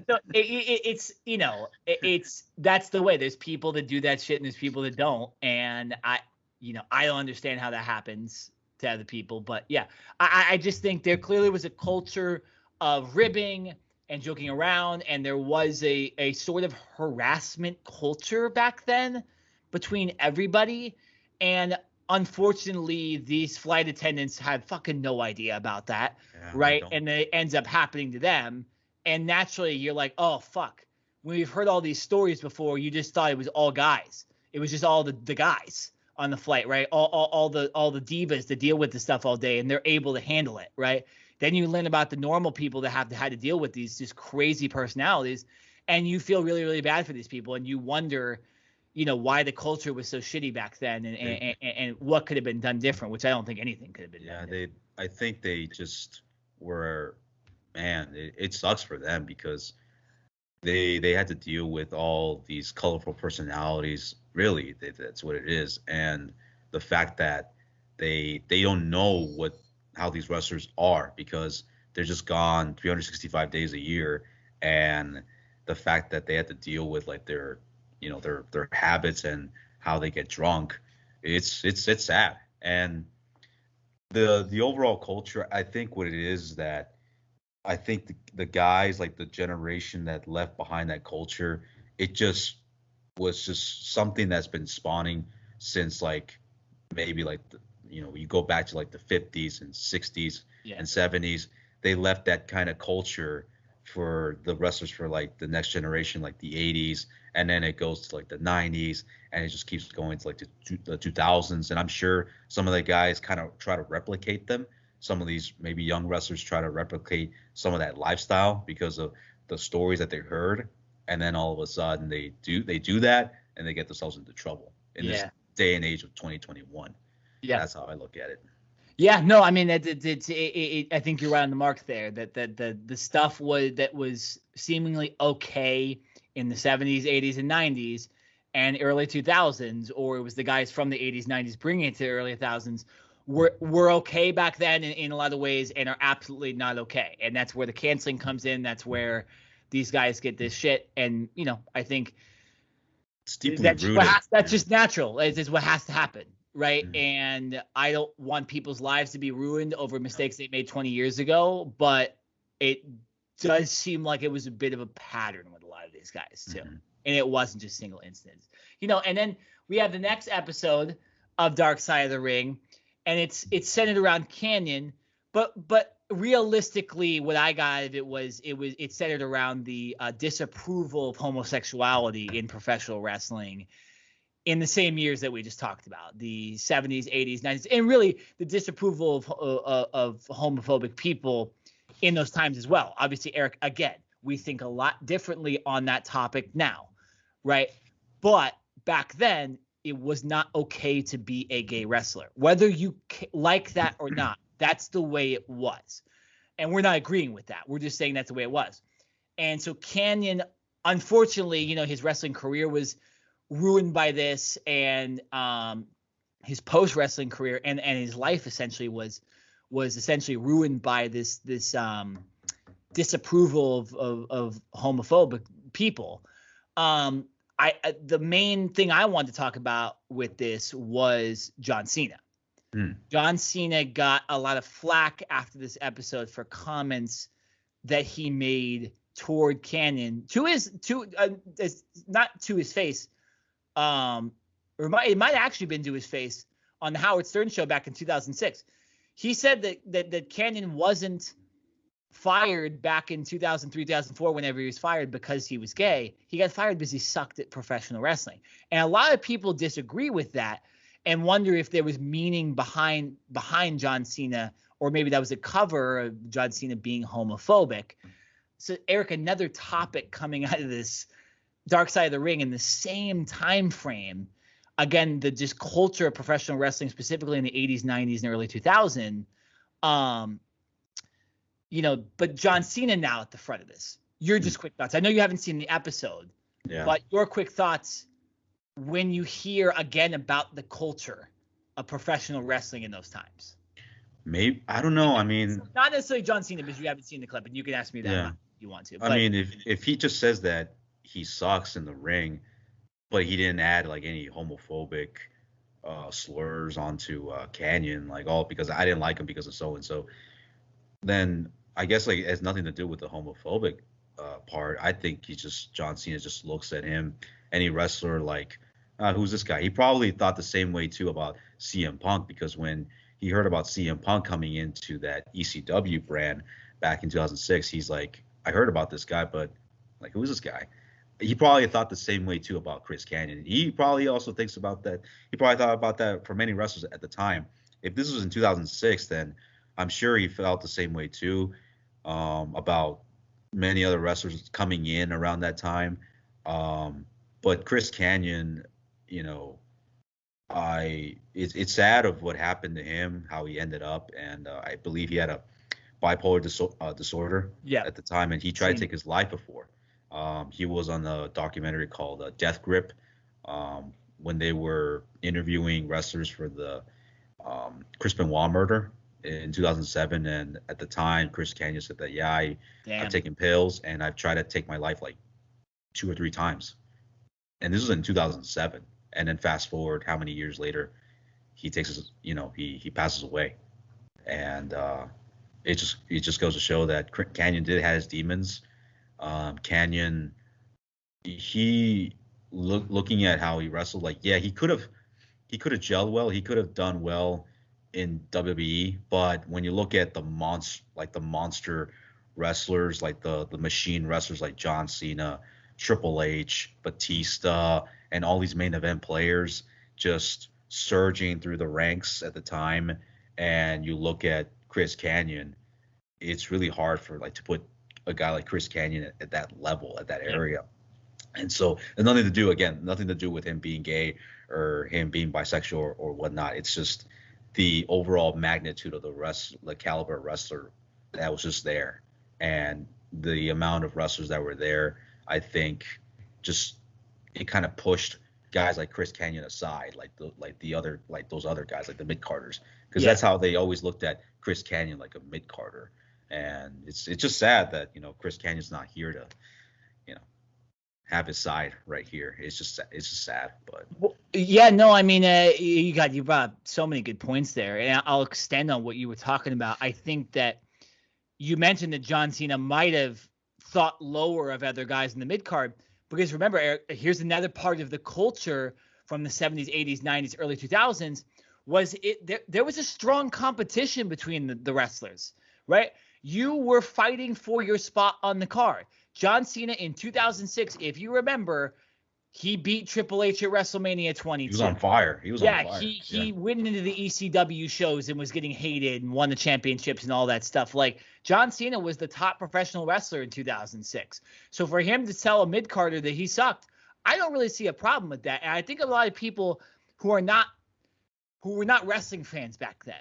So it's that's the way. There's people that do that shit and there's people that don't. And I don't understand how that happens to other people. But yeah, I just think there clearly was a culture of ribbing and joking around, and there was a sort of harassment culture back then between everybody. And unfortunately, these flight attendants had fucking no idea about that, right? And it ends up happening to them. And naturally, you're like, oh, fuck. When we've heard all these stories before, you just thought it was all guys. It was just all the guys on the flight, right? All the divas that deal with this stuff all day, and they're able to handle it, right? Then you learn about the normal people that had to deal with these just crazy personalities, and you feel really, really bad for these people, and you wonder, why the culture was so shitty back then, and what could have been done different, which I don't think anything could have been done different. I think they just were, man, it sucks for them because they had to deal with all these colorful personalities. Really, that's what it is. And the fact that they don't know how these wrestlers are because they're just gone 365 days a year, and the fact that they had to deal with like their habits and how they get drunk, it's sad. And the overall culture, I think what it is that I think the guys, like the generation that left behind that culture, it just was just something that's been spawning since like maybe like you go back to like the 50s and 60s and 70s. They left that kind of culture for the wrestlers for like the next generation, like the 80s, and then it goes to like the 90s, and it just keeps going to like the 2000s. And I'm sure some of the guys kind of try to replicate them. Some of these maybe young wrestlers try to replicate some of that lifestyle because of the stories that they heard, and then all of a sudden they do that, and they get themselves into trouble in this day and age of 2021. Yeah, that's how I look at it. Yeah, no, I mean, I think you're right on the mark there. That the stuff that was seemingly okay in the 70s, 80s, and 90s, and early 2000s, or it was the guys from the 80s, 90s bringing it to the early 2000s, were okay back then in a lot of ways, and are absolutely not okay. And that's where the canceling comes in. That's where these guys get this shit. And I think it's deeply rooted. That's just natural. It's what has to happen. Right. Mm-hmm. And I don't want people's lives to be ruined over mistakes they made 20 years ago, but it does seem like it was a bit of a pattern with a lot of these guys too. Mm-hmm. And it wasn't just single incidents, and then we have the next episode of Dark Side of the Ring, and it's centered around Canyon, but realistically what I got out of it's centered around the disapproval of homosexuality in professional wrestling in the same years that we just talked about, the 70s, 80s, 90s, and really the disapproval of homophobic people in those times as well. Obviously, Eric, again, we think a lot differently on that topic now, right? But back then, it was not okay to be a gay wrestler. Whether you like that or not, that's the way it was. And we're not agreeing with that. We're just saying that's the way it was. And so Canyon, unfortunately, his wrestling career was ruined by this, and his post wrestling career and his life essentially was essentially ruined by this disapproval of homophobic people. The main thing I wanted to talk about with this was John Cena. John Cena got a lot of flack after this episode for comments that he made toward Canyon not to his face. Or it might actually been to his face on the Howard Stern show back in 2006. He said that Canyon wasn't fired back in 2003, 2004, whenever he was fired because he was gay. He got fired because he sucked at professional wrestling. And a lot of people disagree with that and wonder if there was meaning behind John Cena, or maybe that was a cover of John Cena being homophobic. So, Eric, another topic coming out of this Dark Side of the Ring in the same time frame. Again, the just culture of professional wrestling, specifically in the 80s, 90s, and early 2000s. But John Cena now at the front of this. Your just quick thoughts. I know you haven't seen the episode, but your quick thoughts when you hear again about the culture of professional wrestling in those times. Maybe, I don't know. I mean, not necessarily John Cena, because you haven't seen the clip, and you can ask me that if you want to. But, I mean, if he just says that he sucks in the ring, but he didn't add like any homophobic slurs onto Canyon, like all because I didn't like him because of so and so, then I guess like it has nothing to do with the homophobic part. I think John Cena just looks at him, any wrestler, like who's this guy? He probably thought the same way too about CM Punk, because when he heard about CM Punk coming into that ECW brand back in 2006, he's like, I heard about this guy, but like, who is this guy? He probably thought the same way too about Chris Canyon. He probably also thinks about that. He probably thought about that for many wrestlers at the time. If this was in 2006, then I'm sure he felt the same way too about many other wrestlers coming in around that time. But Chris Canyon, it's sad of what happened to him, how he ended up, and I believe he had a bipolar disorder at the time, and he tried to take his life before. He was on a documentary called Death Grip when they were interviewing wrestlers for the Chris Benoit murder in 2007. And at the time, Chris Canyon said that, I've taken pills and I've tried to take my life like 2 or 3 times. And this was in 2007. And then fast forward how many years later, he takes his, he passes away. And it just goes to show that Canyon did have his demons. Canyon, looking at how he wrestled, like, he could have gelled well. He could have done well in WWE, but when you look at the monster wrestlers, like the machine wrestlers like John Cena, Triple H, Batista, and all these main event players just surging through the ranks at the time. And you look at Chris Canyon, it's really hard for like to put a guy like Chris Canyon at that level, at that area. And so it's nothing to do with him being gay or him being bisexual or whatnot. It's just the overall magnitude of the caliber of wrestler that was just there. And the amount of wrestlers that were there, I think just it kind of pushed guys like Chris Canyon aside, like those other guys, like the mid-carders, because that's how they always looked at Chris Canyon, like a mid-carder. And it's just sad that, Chris Canyon's not here to, have his side right here. It's just sad, but you brought up so many good points there, and I'll extend on what you were talking about. I think that you mentioned that John Cena might have thought lower of other guys in the mid card, because remember, Eric, here's another part of the culture from the 70s, 80s, 90s, early 2000s there was a strong competition between the wrestlers, right? You were fighting for your spot on the card. John Cena in 2006, if you remember, he beat Triple H at WrestleMania 22. He was on fire. He went into the ECW shows and was getting hated and won the championships and all that stuff. Like, John Cena was the top professional wrestler in 2006. So for him to tell a mid-carder that he sucked, I don't really see a problem with that. And I think a lot of people who were not wrestling fans back then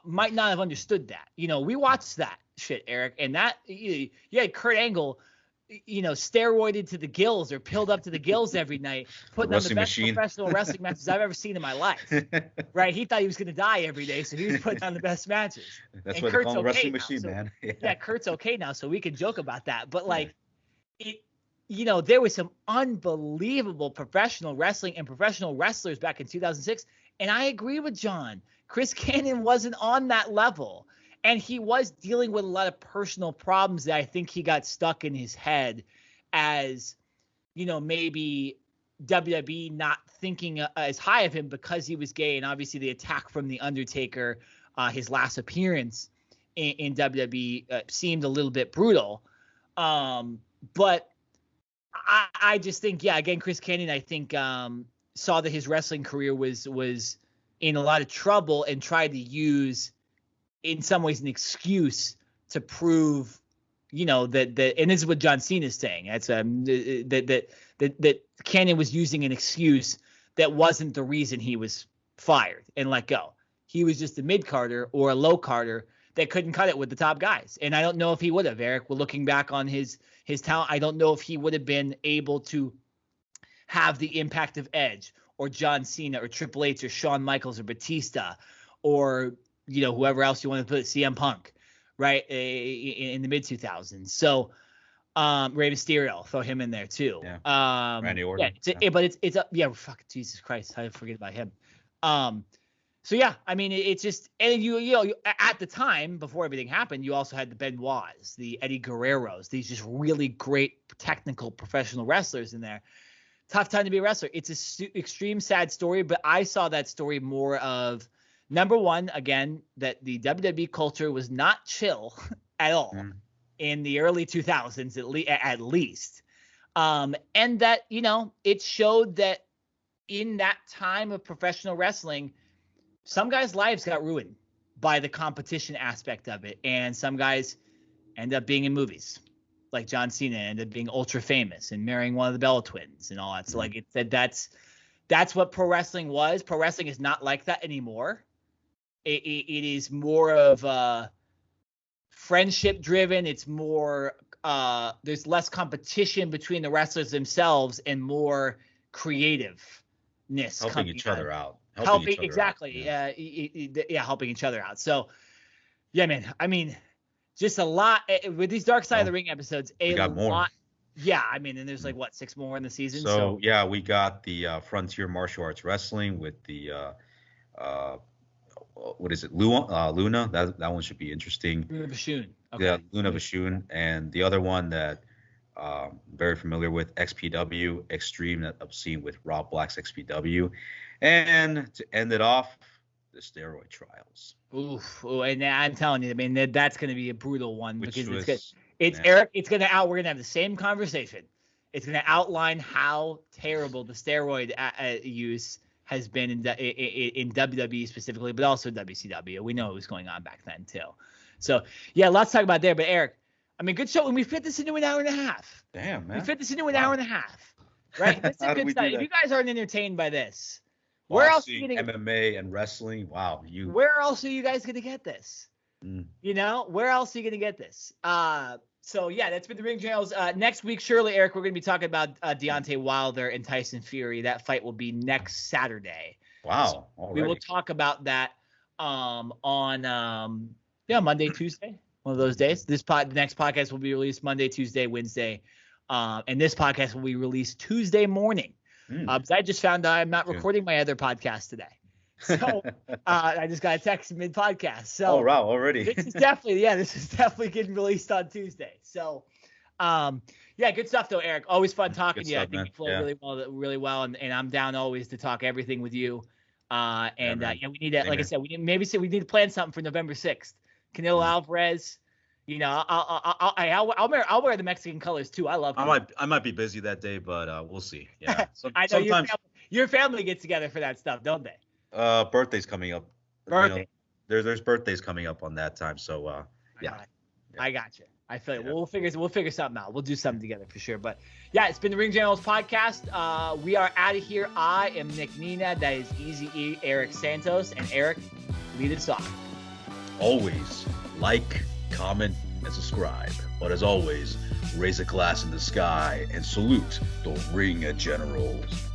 might not have understood that. We watched that shit, Eric, and that you had Kurt Angle, steroided to the gills or pilled up to the gills every night, putting on the best professional wrestling matches I've ever seen in my life. Right? He thought he was going to die every day, so he was putting on the best matches. That's what they call the wrestling machine, man. Yeah, Kurt's okay now, so we can joke about that. But there was some unbelievable professional wrestling and professional wrestlers back in 2006, and I agree with John. Chris Canyon wasn't on that level. And he was dealing with a lot of personal problems that I think he got stuck in his head as, maybe WWE not thinking as high of him because he was gay. And obviously the attack from The Undertaker, his last appearance in WWE seemed a little bit brutal. But I just think, again, Chris Canyon, I think, saw that his wrestling career was in a lot of trouble and tried to use, in some ways, an excuse to prove, that, and this is what John Cena is saying. That's that Canyon was using an excuse that wasn't the reason he was fired and let go. He was just a mid-carder or a low-carder that couldn't cut it with the top guys. And I don't know if he would have, Eric. We're looking back on his talent. I don't know if he would have been able to have the impact of Edge or John Cena or Triple H or Shawn Michaels or Batista or whoever else you want to put, CM Punk, right, in the mid-2000s. So Rey Mysterio, throw him in there too. Yeah. Randy Orton. But it's fuck, Jesus Christ, how did I forget about him? So it's just, and you at the time before everything happened, you also had the Benoits, the Eddie Guerreros, these just really great technical professional wrestlers in there. Tough time to be a wrestler. It's a extreme sad story, but I saw that story more of, number one, again, that the WWE culture was not chill at all in the early 2000s, at least. And that, it showed that in that time of professional wrestling, some guys' lives got ruined by the competition aspect of it. And some guys end up being in movies, like John Cena ended up being ultra famous and marrying one of the Bella twins and all that. So like it said, that's what pro wrestling was. Pro wrestling is not like that anymore. It is more of friendship driven. It's more there's less competition between the wrestlers themselves and more creativeness, helping each other out. Helping each other out. So yeah, man. I mean, just a lot with these Dark Side of the Ring episodes. We got more. Yeah, I mean, and there's 6 more in the season. So yeah, we got the Frontier Martial Arts Wrestling with the what is it? Luna. That one should be interesting. Luna Vachon. Okay. Yeah, Luna Vachon, and the other one that very familiar with, XPW Extreme, that I've seen with Rob Black's XPW, and to end it off, the steroid trials. Oof. Ooh, and I'm telling you, I mean, that's going to be a brutal one because it's man. Eric. It's going to we're going to have the same conversation. It's going to outline how terrible the steroid use has been in WWE specifically, but also WCW. We know what was going on back then too. So yeah, lots to talk about there. But Eric, I mean, good show. And we fit this into an hour and a half. Damn, man. We fit this into an hour and a half. Right? This is good stuff. If you guys aren't entertained by this, where else are you gonna MMA and wrestling? Wow, where else are you guys gonna get this? You know, where else are you gonna get this? So yeah, that's been the Ring Generals. Next week, surely, Eric, we're gonna be talking about Deontay Wilder and Tyson Fury. That fight will be next Saturday. Wow. So we will talk about that on Monday, Tuesday, one of those days. The next podcast will be released Monday, Tuesday, Wednesday, and this podcast will be released Tuesday morning. Because I just found out I'm not recording my other podcast today. So I just got a text mid-podcast. So wow, already. this is definitely getting released on Tuesday. So yeah, good stuff though, Eric. Always fun talking to you. I think you flow really well, and I'm down always to talk everything with you. We need to, like I said, we need to plan something for November 6th. Canelo Alvarez. You know, I'll wear the Mexican colors too. I love. I might be busy that day, but we'll see. Yeah. I know sometimes your family gets together for that stuff, don't they? Birthday's coming up. Birthday. You know, there's birthdays coming up on that time, so yeah. I got you. I feel it. We'll figure something out. We'll do something together for sure. But yeah, it's been the Ring Generals podcast. We are out of here. I am Nick Nenad. That is Easy E, Eric Santos, and Eric, lead us off. Always like, comment, and subscribe. But as always, raise a glass in the sky and salute the Ring Generals.